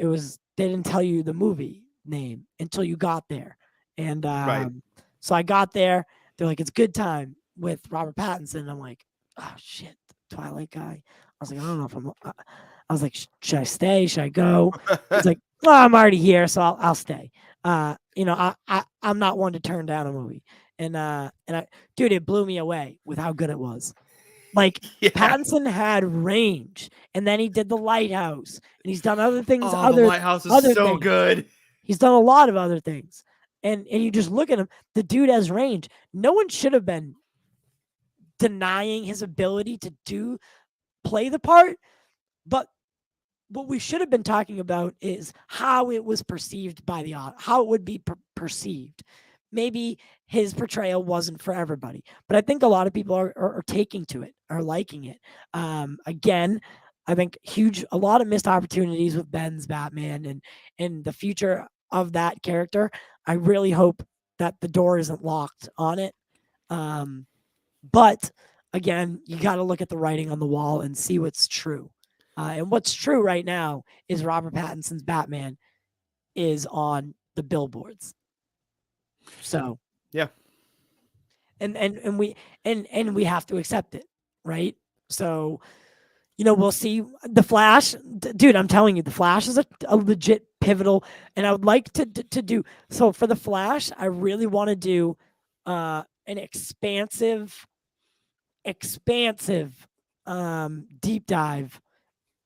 they didn't tell you the movie name until you got there, and so I got there. They're like, it's Good Time with Robert Pattinson. I'm like, oh shit, Twilight guy. I was like, I don't know if I was like, should I stay? Should I go? It's like, well, I'm already here, so I'll stay. I'm not one to turn down a movie, and dude, it blew me away with how good it was. Like Pattinson had range, and then he did The Lighthouse, and he's done other things. The Lighthouse is so good. He's done a lot of other things, and you just look at him. The dude has range. No one should have been denying his ability to play the part, but what we should have been talking about is how it was perceived by the audience, how it would be perceived. Maybe his portrayal wasn't for everybody, but I think a lot of people are taking to it, are liking it. Again, I think a lot of missed opportunities with Ben's Batman and the future of that character. I really hope that the door isn't locked on it. But again, you got to look at the writing on the wall and see what's true. And what's true right now is Robert Pattinson's Batman is on the billboards. So yeah, and we have to accept it, right? So we'll see. The Flash, dude, I'm telling you, the Flash is a legit pivotal, and I would like to do so for the Flash. I really want to do an expansive deep dive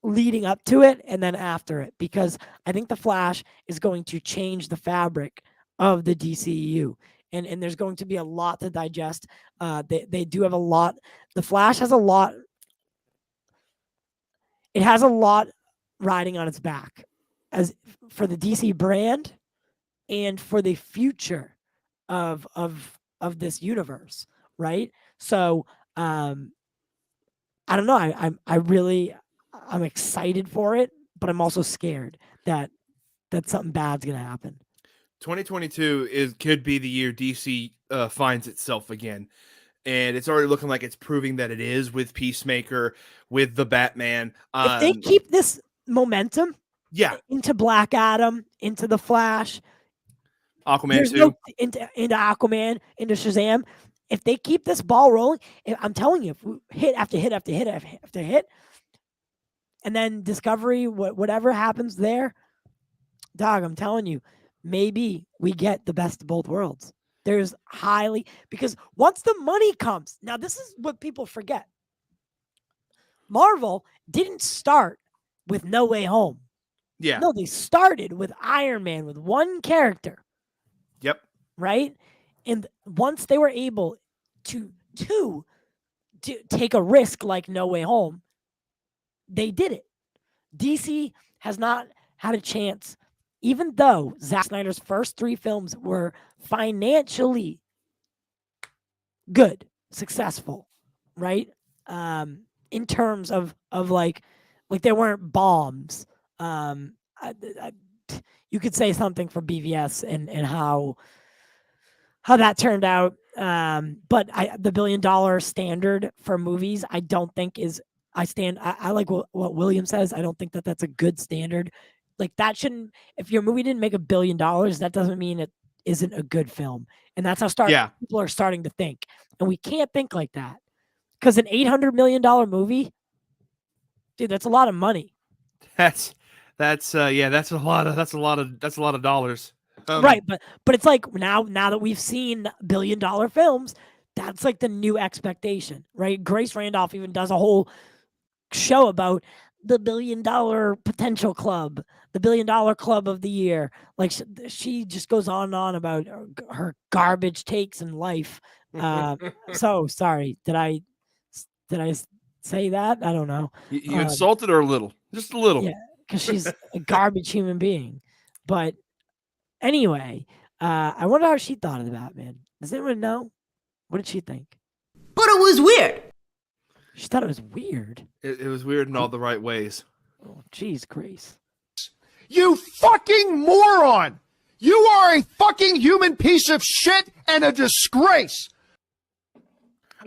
leading up to it and then after it, because I think the Flash is going to change the fabric of the DCEU, and there's going to be a lot to digest. They do have a lot. The Flash has a lot. It has a lot riding on its back as for the DC brand and for the future of this universe, right? So I don't know. I'm excited for it, but I'm also scared that something bad's gonna happen. 2022 could be the year DC finds itself again, and it's already looking like it's proving that it is with Peacemaker, with the Batman. If they keep this momentum, into Black Adam, into the Flash, Aquaman too, into Aquaman, into Shazam. If they keep this ball rolling, I'm telling you, if we hit after hit after hit after hit, and then Discovery, whatever happens there, dog, I'm telling you, maybe we get the best of both worlds. There's because once the money comes, now this is what people forget. Marvel didn't start with No Way Home. Yeah. No, they started with Iron Man with one character. Yep. Right? And once they were able to take a risk like No Way Home, they did it. DC has not had a chance, even though Zack Snyder's first 3 films were financially good, successful, right? In terms of like they weren't bombs. You could say something for BVS and how that turned out. But the $1 billion standard for movies, I don't think is. I like what William says. I don't think that's a good standard. Like that shouldn't. If your movie didn't make $1 billion, that doesn't mean it isn't a good film. And that's how people are starting to think. And we can't think like that, because an $800 million movie, dude, that's a lot of money. That's That's that's a lot of dollars. Right, but it's like now that we've seen $1 billion films, that's like the new expectation, right? Grace Randolph even does a whole show about the $1 billion potential club, the $1 billion club of the year. Like she just goes on and on about her garbage takes in life. So sorry, did I say that? I don't know. You insulted her a little, just a little. Yeah, because she's a garbage human being. But anyway, I wonder how she thought of the Batman. Does anyone know? What did she think? But it was weird. She thought it was weird. It was weird in all the right ways. Oh, jeez, Grace. You fucking moron! You are a fucking human piece of shit and a disgrace!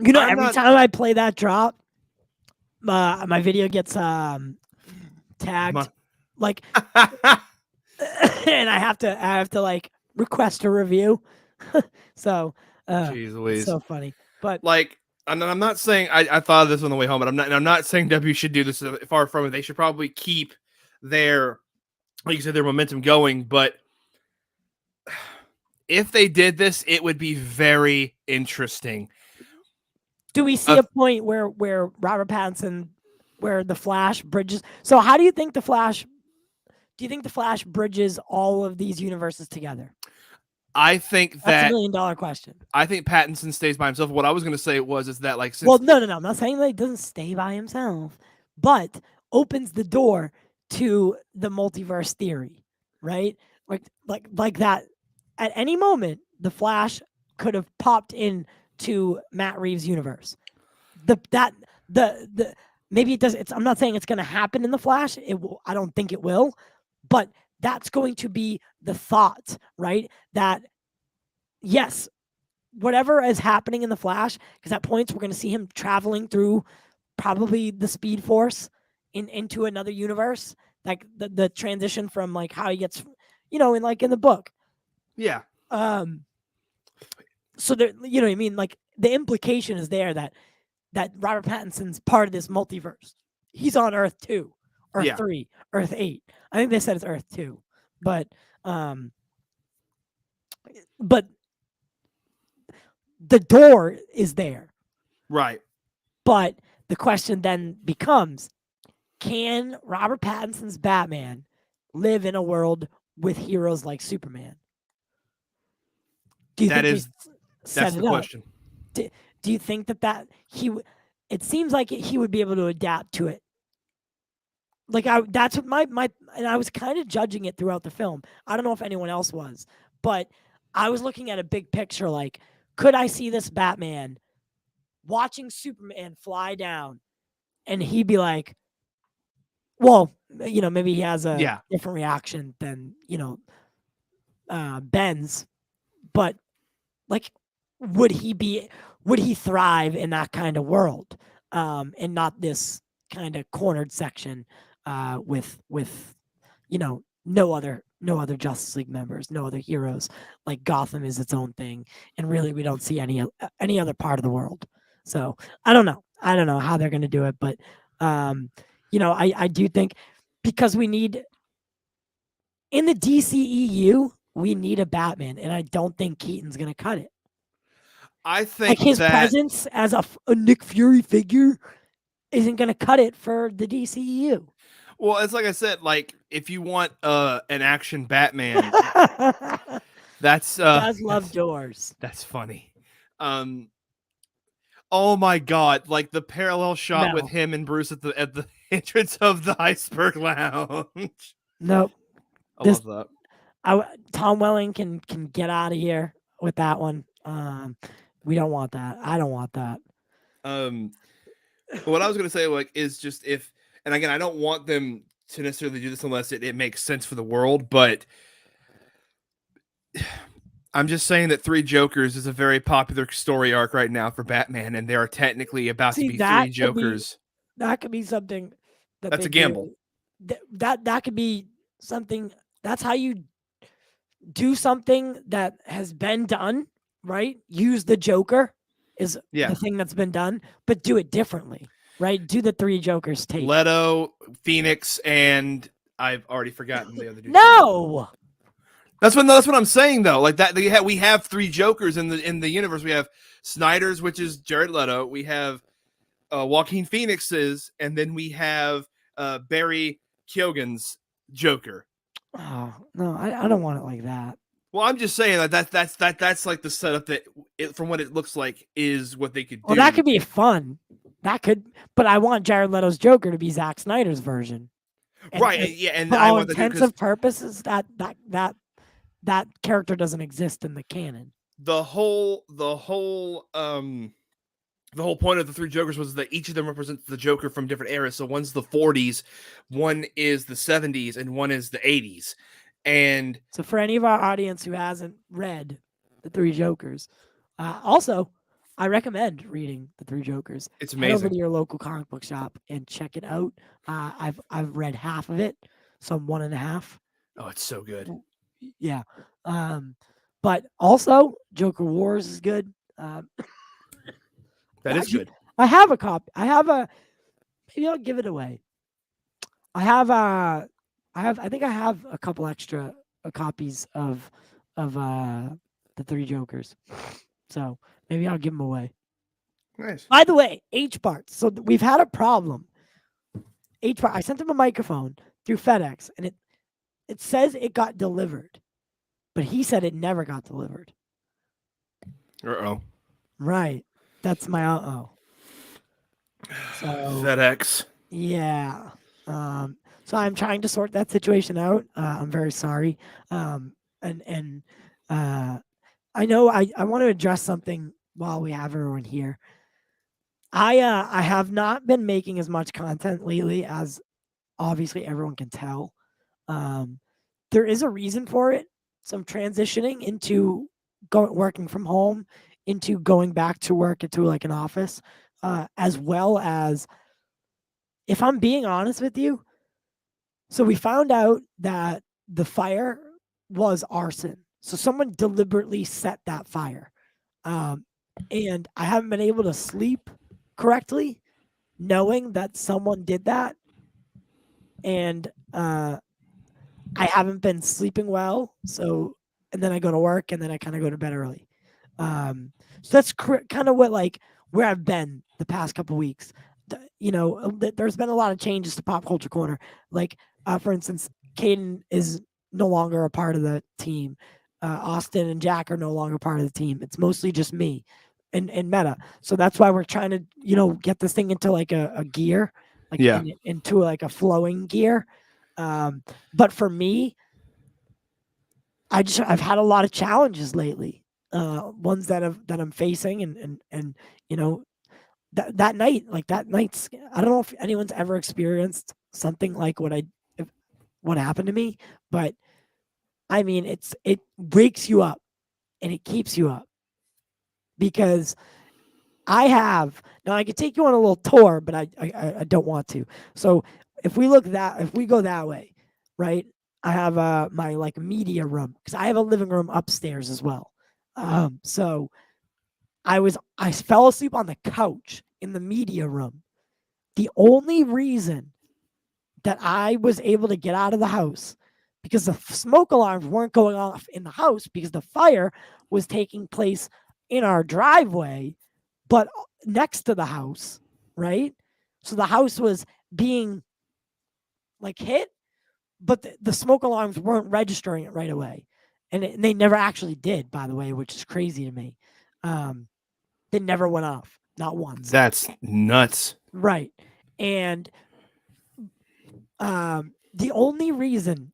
You know, I'm every not- time I play that drop, my video gets tagged. Like, and I have to like request a review. So, Jeez Louise. so funny. But Like, I'm not saying I thought of this on the way home, and I'm not saying W should do this. Far from it. They should probably keep their, like you said, their momentum going. But if they did this, it would be very interesting. do we see a point where Robert Pattinson, where the Flash bridges? So how do you think the Flash? Do you think the Flash bridges all of these universes together? I think That's that $1 million question. I think Pattinson stays by himself. What I was going to say is that, like, since Well, no. I'm not saying that he doesn't stay by himself, but opens the door to the multiverse theory, right? Like that. At any moment, the Flash could have popped in to Matt Reeves' universe. Maybe it does. I'm not saying it's going to happen in the Flash. It will. I don't think it will, but that's going to be the thought, right? That yes, whatever is happening in the Flash, because at points we're going to see him traveling through probably the Speed Force into another universe, like the transition from like how he gets, in the book. yeah, So there, you know what I mean? Like the implication is there that Robert Pattinson's part of this multiverse. He's on Earth 2, Earth 3, Earth 8. I think they said it's Earth 2. But the door is there. right. But the question then becomes, can Robert Pattinson's Batman live in a world with heroes like Superman? Do you think That's the question. Do you think that it seems like he would be able to adapt to it? Like that's what my and I was kind of judging it throughout the film. I don't know if anyone else was, but I was looking at a big picture. Like, could I see this Batman watching Superman fly down, and he'd be like, well, maybe he has a different reaction than Ben's, but like, would he thrive in that kind of world, and not this kind of cornered section with no other Justice League members, no other heroes. Like Gotham is its own thing, and really we don't see any other part of the world. So I don't know how they're going to do it, but I do think, because we need, in the DCEU, we need a Batman, and I don't think Keaton's going to cut it. I think Like his presence as a Nick Fury figure isn't going to cut it for the DCEU. Well, it's like I said, like, if you want an action Batman, that's does love doors. That's funny. Oh my god, like the parallel shot with him and Bruce at the entrance of the Iceberg Lounge. Nope. I love that. Tom Welling can get out of here with that one. We don't want that. I don't want that. What I was gonna say, like, is just if, and again, I don't want them to necessarily do this unless it makes sense for the world, but I'm just saying that Three Jokers is a very popular story arc right now for Batman, and there are technically about to be three Jokers. That could be something. That's a gamble. That could be something. That's how you do something that has been done, right? Use the Joker is the thing that's been done, but do it differently, right? Do the Three Jokers take Leto, Phoenix, and I've already forgotten the other dude. No. That's what I'm saying though. Like that we have 3 Jokers in the universe. We have Snyder's, which is Jared Leto. We have Joaquin Phoenix's, and then we have Barry Keoghan's Joker. Oh no, I don't want it like that. Well, I'm just saying that's like the setup that, from what it looks like, is what they could do. Well, that could be fun. But I want Jared Leto's Joker to be Zack Snyder's version. Right? And for I all want intents and purposes, that character doesn't exist in the canon. The whole point of the 3 Jokers was that each of them represents the Joker from different eras. So one's the 40s, one is the 70s, and one is the 80s. And so for any of our audience who hasn't read the 3 Jokers, also I recommend reading the 3 Jokers. It's Head over amazing. to your local comic book shop and check it out. I've read half of it, so I'm 1.5. Oh, it's so good. Yeah. But also Joker Wars is good. That is actually, good. I have a copy. Maybe I'll give it away. I think I have a couple extra copies of the 3 Jokers. So maybe I'll give them away. Nice. By the way, H-Bart. So we've had a problem. H-Bart, I sent him a microphone through FedEx, and it says it got delivered, but he said it never got delivered. Uh-oh. Right. That's my uh-oh. So FedEx. yeah. So I'm trying to sort that situation out. I'm very sorry. I know I want to address something while we have everyone here. I have not been making as much content lately, as obviously everyone can tell. There is a reason for it. So I'm transitioning into working from home, into going back to work into like an office, as well as, if I'm being honest with you, so we found out that the fire was arson. So someone deliberately set that fire. And I haven't been able to sleep correctly, knowing that someone did that. And I haven't been sleeping well. So, and then I go to work, and then I kind of go to bed early. So that's kind of where I've been the past couple weeks. There's been a lot of changes to Pop Culture Corner. Like, for instance, Caden is no longer a part of the team. Austin and Jack are no longer part of the team. It's mostly just me and Meta. So that's why we're trying to, get this thing into like a gear, like into like a flowing gear. But for me, I've had a lot of challenges lately. Ones that I'm facing, and that night's, I don't know if anyone's ever experienced something like what happened to me, but I mean, it wakes you up and it keeps you up, because now I could take you on a little tour, but I don't want to. So if we go that way, right? I have my like media room, because I have a living room upstairs as well. So I fell asleep on the couch in the media room. The only reason that I was able to get out of the house, because the smoke alarms weren't going off in the house, because the fire was taking place in our driveway, but next to the house, right? So the house was being like hit, but the smoke alarms weren't registering it right away. And they never actually did, by the way, which is crazy to me. They never went off, not once. That's nuts. Right. And the only reason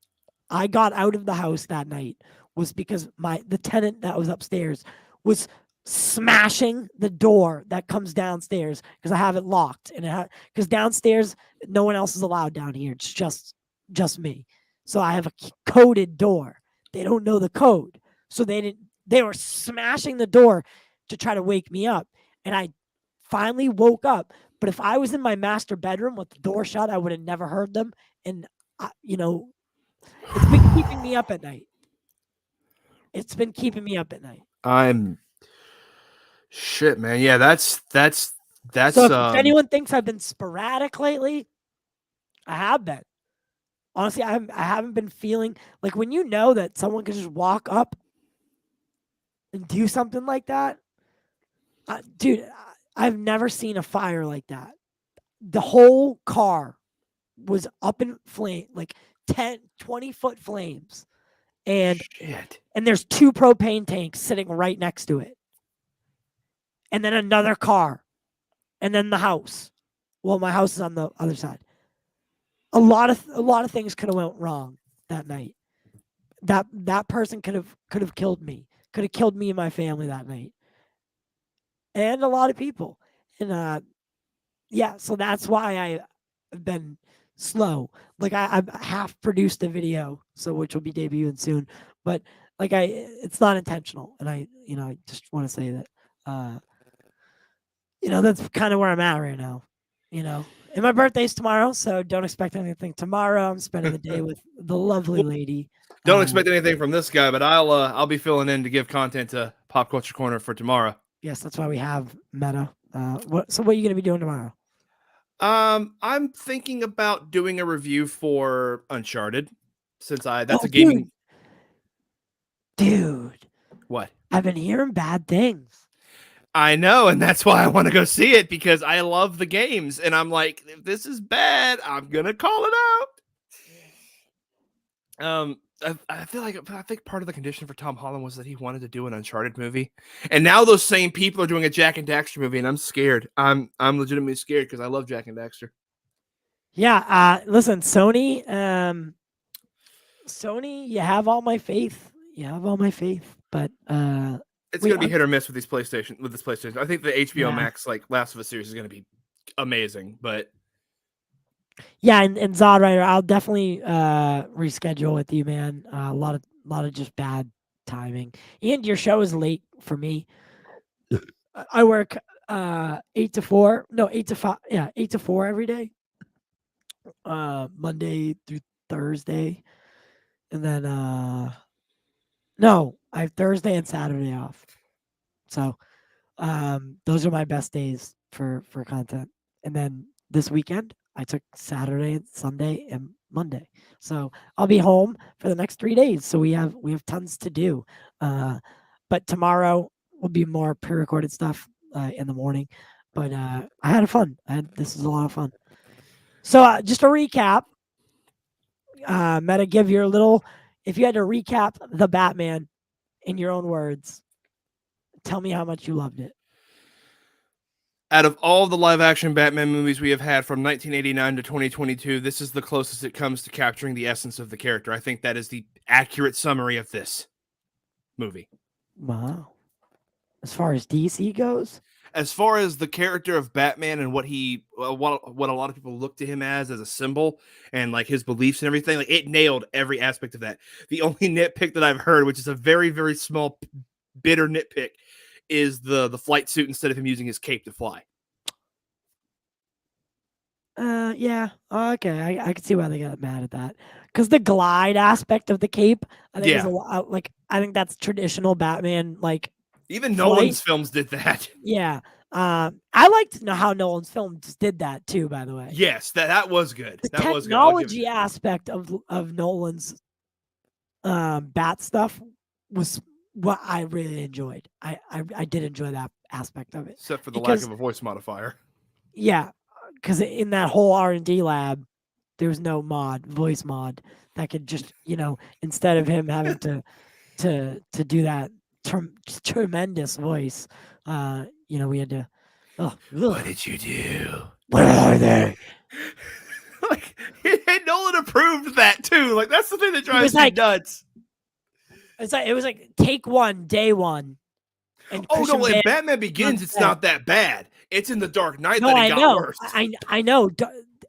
I got out of the house that night was because the tenant that was upstairs was smashing the door that comes downstairs, because I have it locked, and because downstairs no one else is allowed down here. It's just me. So I have a coded door. They don't know the code, so they were smashing the door to try to wake me up, and I finally woke up. But if I was in my master bedroom with the door shut, I would have never heard them. And it's been keeping me up at night. Shit, man. Yeah, that's. So if anyone thinks I've been sporadic lately, I have been. honestly, I haven't been feeling like when you know that someone can just walk up and do something like that. Dude, I've never seen a fire like that. The whole car was up in flame, like 10, 20-foot flames. And Shit. there's 2 propane tanks sitting right next to it. And then another car. And then the house. Well, my house is on the other side. A lot of things could have went wrong that night. That person could have killed me. Could have killed me and my family that night. And a lot of people. And yeah, so that's why I've been slow. Like I've half produced a video, so which will be debuting soon. But like it's not intentional, and I just want to say that that's kind of where I'm at right now. And my birthday's tomorrow, so don't expect anything tomorrow. I'm spending the day with the lovely lady. Don't expect anything from this guy, but I'll be filling in to give content to Pop Culture Corner for tomorrow. Yes, that's why we have Meta. So what are you gonna be doing tomorrow? I'm thinking about doing a review for Uncharted, since that's Oh, a gaming. Dude, What? I've been hearing bad things. I know, and that's why I want to go see it, because I love the games, and I'm like, if this is bad, I'm gonna call it out. I think part of the condition for Tom Holland was that he wanted to do an Uncharted movie, and now those same people are doing a Jack and Daxter movie, and I'm scared. I'm legitimately scared because I love Jack and Daxter. Yeah. Listen, Sony. Sony, you have all my faith. But It's gonna be hit or miss with this PlayStation. I think the HBO Max Last of Us series is gonna be amazing, but yeah, and Zod Rider, I'll definitely reschedule with you, man. A lot of just bad timing, and your show is late for me. I work 8 to 4, no 8 to 5, 8 to 4 every day, Monday through Thursday, and then no, I have Thursday and Saturday off. So those are my best days for content. And then this weekend, I took Saturday, Sunday, and Monday. So I'll be home for the next 3 days. So we have tons to do. But tomorrow will be more pre-recorded stuff in the morning. But I had fun. This is a lot of fun. So just a recap. Meta, give your little. If you had to recap the Batman in your own words, tell me how much you loved it. out of all the live-action Batman movies we have had from 1989 to 2022, this is the closest it comes to capturing the essence of the character. I think that is the accurate summary of this movie. Wow. As far as DC goes? As far as the character of Batman and what a lot of people look to him as a symbol and like his beliefs and everything, like it nailed every aspect of that. The only nitpick that I've heard, which is a very, very small, bitter nitpick, is the flight suit instead of him using his cape to fly. Yeah. Okay. I can see why they got mad at that. Because the glide aspect of the cape, I think is a lot, like I think that's traditional Batman. Like even flight. Nolan's films did that. Yeah. I liked how Nolan's films did that too. By the way. Yes, that was good. The that was good. technology aspect of Nolan's bat stuff was what I really enjoyed. I did enjoy that aspect of it. Except for the lack of a voice modifier. Yeah, because in that whole R&D lab, there was no voice mod that could just, instead of him having to do that tremendous voice, we had to. What did you do? Where are they? Like, and Nolan approved that too. Like that's the thing that drives me nuts. It was like take one, day one. And in Batman Begins, it's not that bad. It's in The Dark Knight that it got worse. I know.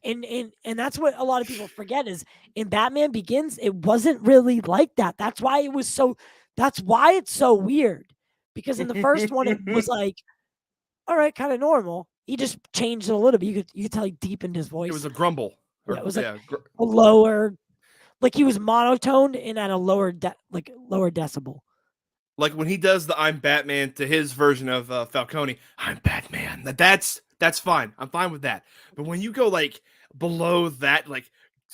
And that's what a lot of people forget is in Batman Begins, it wasn't really like that. That's why it's so weird. Because in the first one, it was like, all right, kind of normal. He just changed it a little bit. You could tell he deepened his voice. It was a grumble. Yeah, it was like a lower, like he was monotoned and at a lower decibel. Like when he does the "I'm Batman" to his version of Falcone, "I'm Batman." That's fine. I'm fine with that. But when you go like below that, like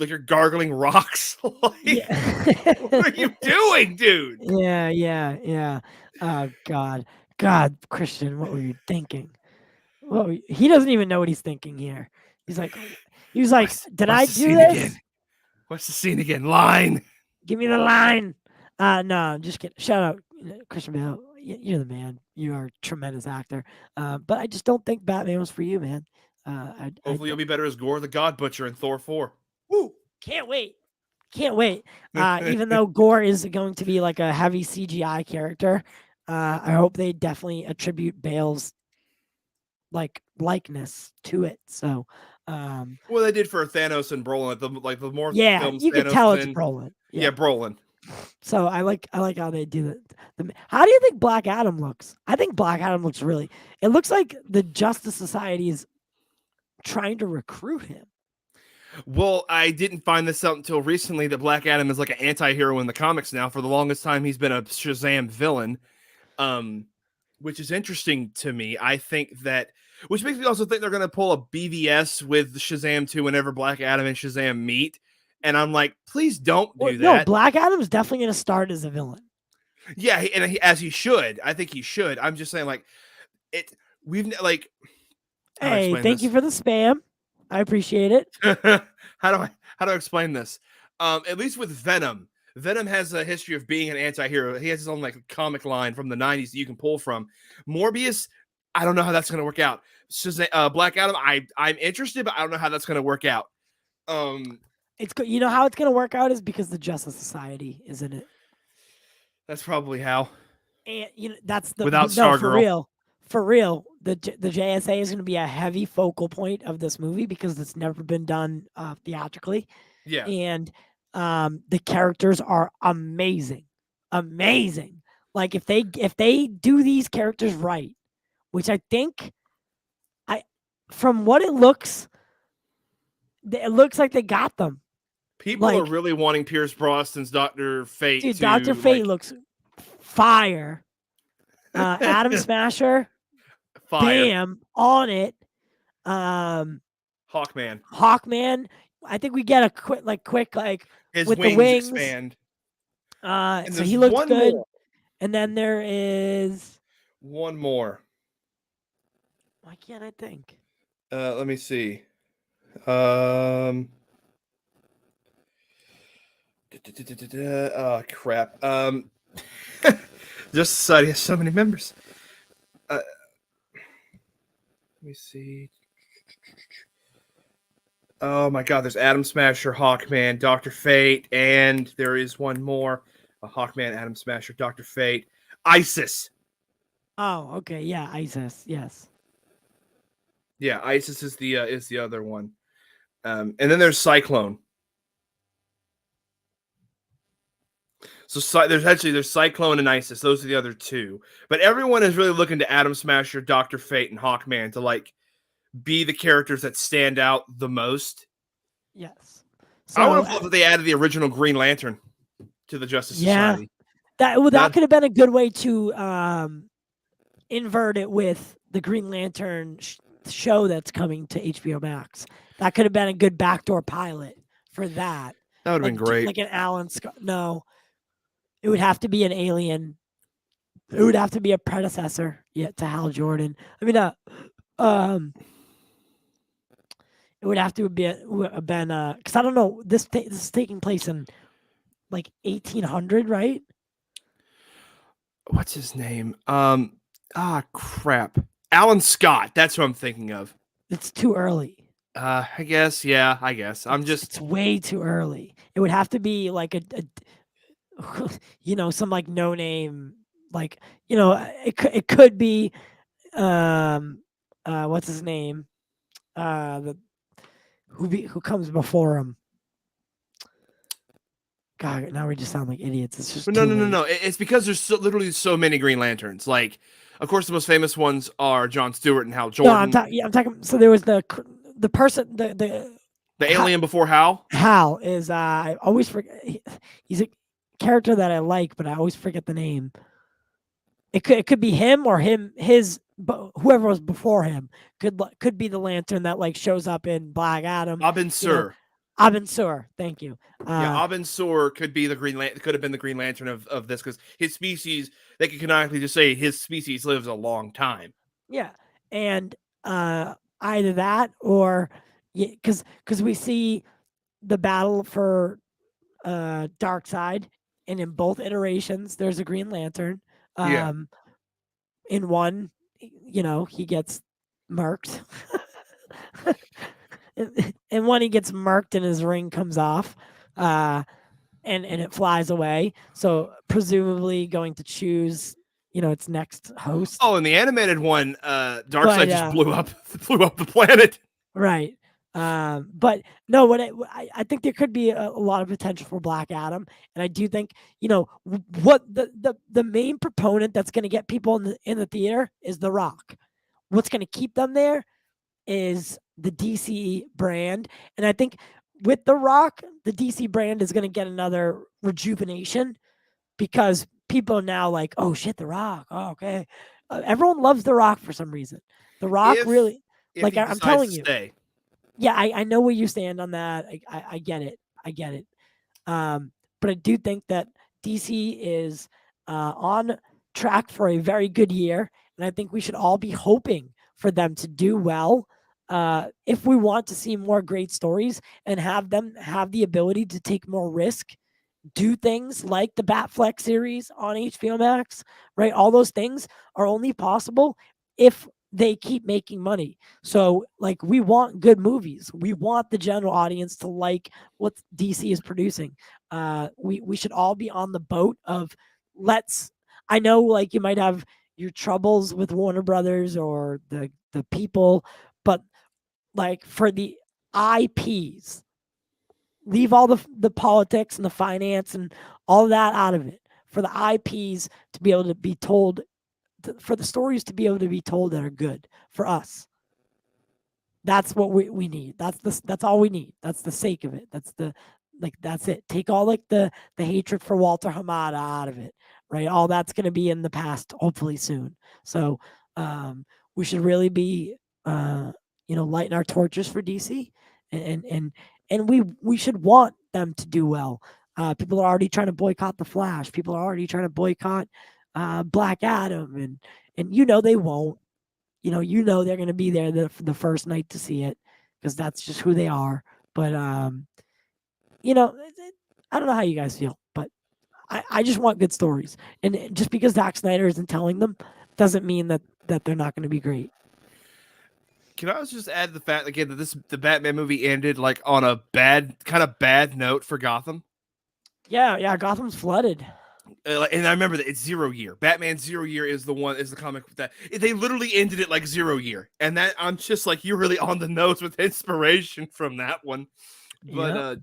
you're gargling rocks. Like, Yeah. what are you doing, dude? Yeah. Oh God, Christian, what were you thinking? He doesn't even know what he's thinking here. He was like, did I What's the do scene this? again? What's the scene again? Line. Give me the line. No, I'm just kidding. Shout out, Christian Bale. You're the man. You are a tremendous actor. But I just don't think Batman was for you, man. Hopefully, you'll be better as Gore the God Butcher in Thor 4. Woo! Can't wait. Even though Gore is going to be like a heavy CGI character, I hope they definitely attribute Bale's likeness to it. So, Well, they did for Thanos and Brolin. The more yeah, films you can Thanos tell is it's in, Brolin. yeah, Brolin. So I like how they do it. How do you think Black Adam looks? I think Black Adam looks really. It looks like the Justice Society is trying to recruit him. Well, I didn't find this out until recently that Black Adam is like an anti-hero in the comics now. For the longest time, he's been a Shazam villain, which is interesting to me. I think that, which makes me also think they're going to pull a BVS with Shazam 2 whenever Black Adam and Shazam meet. And I'm like, please don't do No, that. Black Adam's definitely going to start as a villain. Yeah, as he should. I think he should. I'm just saying, like, we've like. Hey, thank you for the spam. I appreciate it. How do I explain this? At least with Venom has a history of being an anti-hero. He has his own like comic line from the 90s that you can pull from. Morbius, I don't know how that's going to work out. Black Adam, I'm interested, but I don't know how that's going to work out. It's good. You know how it's going to work out is because the Justice Society is in it. That's probably how. And that's the Without Stargirl. For real, the JSA is going to be a heavy focal point of this movie because it's never been done theatrically. Yeah. And the characters are amazing. Like if they do these characters right, which I think from what it looks like they got them. People are really wanting Pierce Brosnan's Dr. Fate. Dude, Dr. Fate looks fire. Atom Smasher. Fire. Bam, on it. Hawkman. I think we get a quick his with wings the wings expand. So he looks good. More. And then there is one more. Why can't I think? Let me see. Oh crap. Just Society has so many members. Let me see. Oh my God, there's Atom Smasher, Hawkman, Dr. Fate, and there is one more. Hawkman, Atom Smasher, Dr. Fate, Isis. Oh, okay, yeah, Isis, yes. Yeah, Isis is the other one. And then there's Cyclone. So there's Cyclone and Isis. Those are the other two. But everyone is really looking to Atom Smasher, Dr. Fate, and Hawkman to like be the characters that stand out the most. Yes. So, I would have loved that they added the original Green Lantern to the Justice Society. That could have been a good way to invert it with the Green Lantern show that's coming to HBO Max. That could have been a good backdoor pilot for that. That would have been great. Like an Alan Scott. No, it would have to be an alien. It would have to be a predecessor to Hal Jordan. I mean, it would have to be been because I don't know. This is taking place in like 1800, right? What's his name? Crap. Alan Scott. That's what I'm thinking of. It's too early. I guess. Yeah, I guess. It's way too early. It would have to be like a some like no name, like, it could be, what's his name? Who comes before him? God, now we just sound like idiots. It's just no. It's because there's literally so many Green Lanterns. Like, of course, the most famous ones are Jon Stewart and Hal Jordan. No, I'm talking. So there was the person, the alien before Hal. Hal is I always forget. He's a character that I like, but I always forget the name. It could be him or whoever was before him could be the Lantern that like shows up in Black Adam. Robin Sur. Abin Sur, thank you. Yeah, Abin Sur could be could have been the Green Lantern of this, because his species, they could canonically just say his species lives a long time. Yeah, and either that or because we see the battle for Dark Side, and in both iterations, there's a Green Lantern. Yeah. In one, he gets murked. In one, he gets murked and his ring comes off, and it flies away. So presumably going to choose, its next host. Oh, in the animated one, Darkseid just But, blew up the planet. Right. But no, I think there could be a lot of potential for Black Adam, and I do think what the main proponent that's going to get people in the theater is The Rock. What's going to keep them there is the DC brand, and I think with The Rock, the DC brand is going to get another rejuvenation because people are now like, oh shit, The Rock. Oh, okay, everyone loves The Rock for some reason. The Rock really, If like he I'm decides telling to you. stay. Yeah, I know where you stand on that. I get it. I get it. But I do think that DC is on track for a very good year, and I think we should all be hoping for them to do well. If we want to see more great stories and have them have the ability to take more risk, do things like the Batfleck series on HBO Max, right? All those things are only possible if they keep making money. So, like, we want good movies. We want the general audience to like what DC is producing. We should all be on the boat of I know, like, you might have your troubles with Warner Brothers or the people, but like for the IPs, leave all the politics and the finance and all that out of it. For the IPs to be able to be told, for the stories to be able to be told that are good for us. That's what we need. That's all we need. That's the sake of it. That's it. Take all like the hatred for Walter Hamada out of it, right? All that's going to be in the past, hopefully soon. So we should really be, lighting our torches for DC, and we should want them to do well. People are already trying to boycott the Flash. People are already trying to boycott Black Adam, and they won't. They're going to be there the first night to see it because that's just who they are. But I don't know how you guys feel, but I just want good stories, and just because Zack Snyder isn't telling them doesn't mean that they're not going to be great. Can I just add the fact again that the Batman movie ended like on a bad note for Gotham? Yeah, Gotham's flooded. And I remember that it's 0 Year. Batman 0 Year is the comic that they literally ended it like 0 Year, and that I'm just like, you're really on the nose with inspiration from that one. But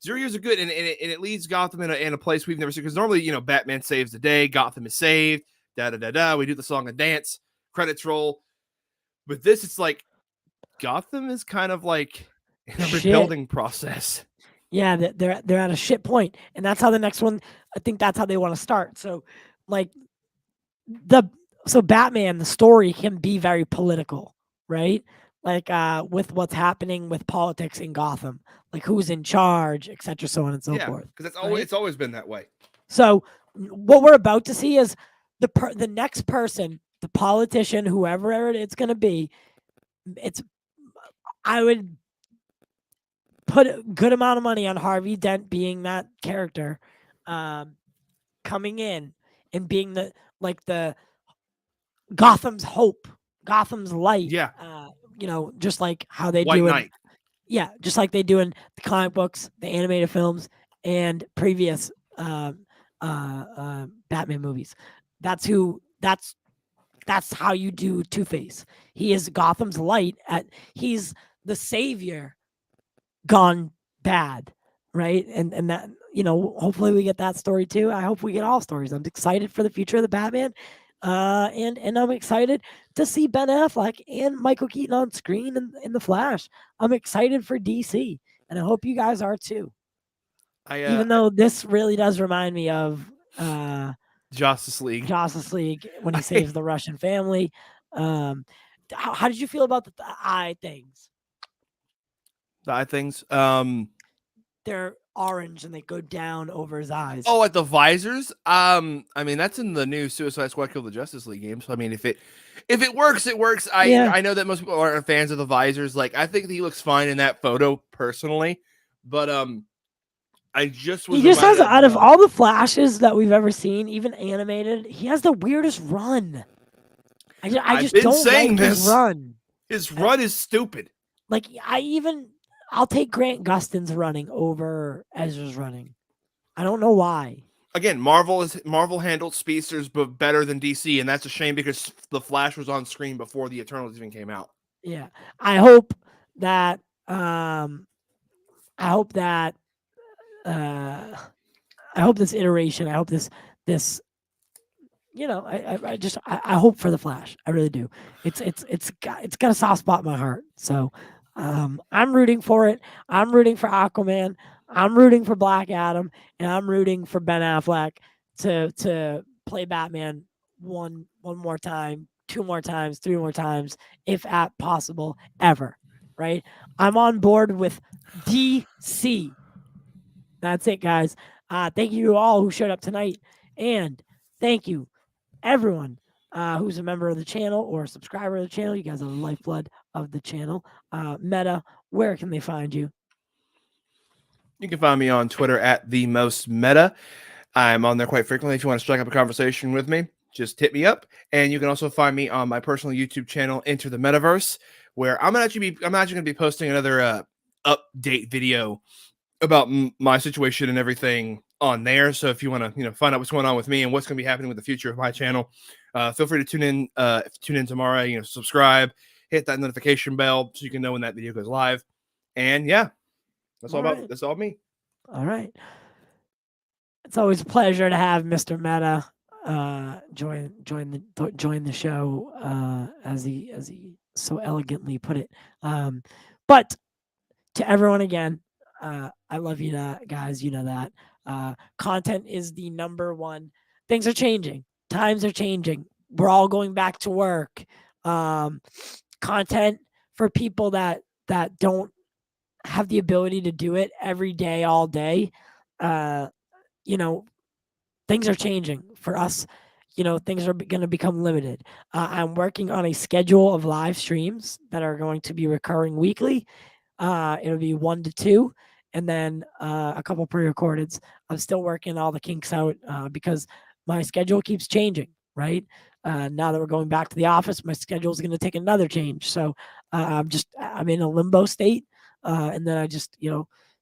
0 Years are good, and it leads Gotham in a place we've never seen, because normally Batman saves the day, Gotham is saved, da da da da. We do the song and dance, credits roll. But this, it's like Gotham is kind of like in a rebuilding process. Yeah, they're at a shit point, and that's how the next one. I think that's how they want to start. So, like Batman, the story can be very political, right? Like with what's happening with politics in Gotham, like who's in charge, etc., so on and so forth. Because it's always been that way. So, what we're about to see is the next person, the politician, whoever it's going to be. I would put a good amount of money on Harvey Dent being that character, coming in and being the Gotham's hope, Gotham's light. Yeah. Just like how they White do Knight. Yeah, just like they do in the comic books, the animated films, and previous Batman movies. That's how you do Two-Face. He is Gotham's light. He's the savior gone bad, right? And that, hopefully we get that story too. I hope we get all stories. I'm excited for the future of the Batman, and I'm excited to see Ben Affleck and Michael Keaton on screen in the Flash. I'm excited for DC, and I hope you guys are too. Even though this really does remind me of Justice League when he saves the Russian family. How did you feel about the eye things? The eye things. they're orange and they go down over his eyes. Oh, like the visors. I mean, that's in the new Suicide Squad Kill the Justice League game. So I mean, if it works, it works. Yeah. I know that most people aren't fans of the visors. Like, I think he looks fine in that photo personally, but I just was He just has, reminded out of all the Flashes that we've ever seen, even animated, he has the weirdest run. I I've just been don't saying like his this. run. His run is stupid. Like, I'll take Grant Gustin's running over Ezra's running. I don't know why. Again, Marvel handled speedsters but better than DC, and that's a shame because the Flash was on screen before the Eternals even came out. Yeah. I hope that this iteration, I hope this I hope for the Flash. I really do. It's got a soft spot in my heart. So I'm rooting for it. I'm rooting for Aquaman. I'm rooting for Black Adam, and I'm rooting for Ben Affleck to play Batman one more time, 2 more times, 3 more times, if at possible, ever. Right? I'm on board with DC. That's it, guys. Thank you all who showed up tonight, and thank you everyone who's a member of the channel or a subscriber of the channel. You guys are the lifeblood of the channel. Meta, where can they find you? You can find me on Twitter at the most meta. I'm on there quite frequently. If you want to strike up a conversation with me, just hit me up. And you can also find me on my personal YouTube channel, Enter the Metaverse, where I'm actually going to be posting another update video about my situation and everything on there. So if you want to, find out what's going on with me and what's going to be happening with the future of my channel, feel free to tune in tomorrow. Subscribe, hit that notification bell so you can know when that video goes live. And yeah, that's all me. All right. It's always a pleasure to have Mr. Meta join the show as he so elegantly put it. But to everyone again, I love you guys. You know that. Content is the number one. Things are changing. Times are changing. We're all going back to work. Content for people that don't have the ability to do it every day, all day. Things are changing for us. Things are going to become limited. I'm working on a schedule of live streams that are going to be recurring weekly. It'll be 1 to 2, and then a couple pre-recordeds. I'm still working all the kinks out because my schedule keeps changing, right? Now that we're going back to the office, my schedule is going to take another change. So I'm in a limbo state. And then I just,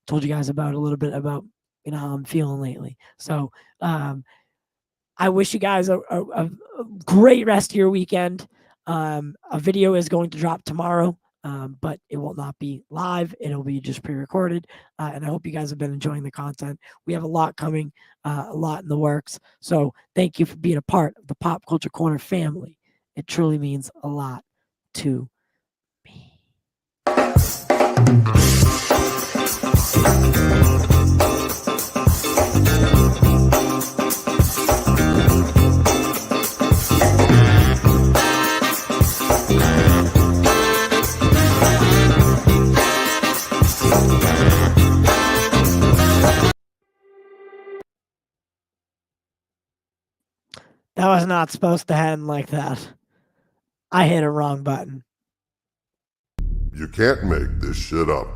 told you guys about a little bit about, how I'm feeling lately. So I wish you guys a great rest of your weekend. A video is going to drop tomorrow. But it will not be live. It'll be just pre-recorded. And I hope you guys have been enjoying the content. We have a lot coming, a lot in the works. So thank you for being a part of the Pop Culture Corner family. It truly means a lot to me. That was not supposed to end like that. I hit a wrong button. You can't make this shit up.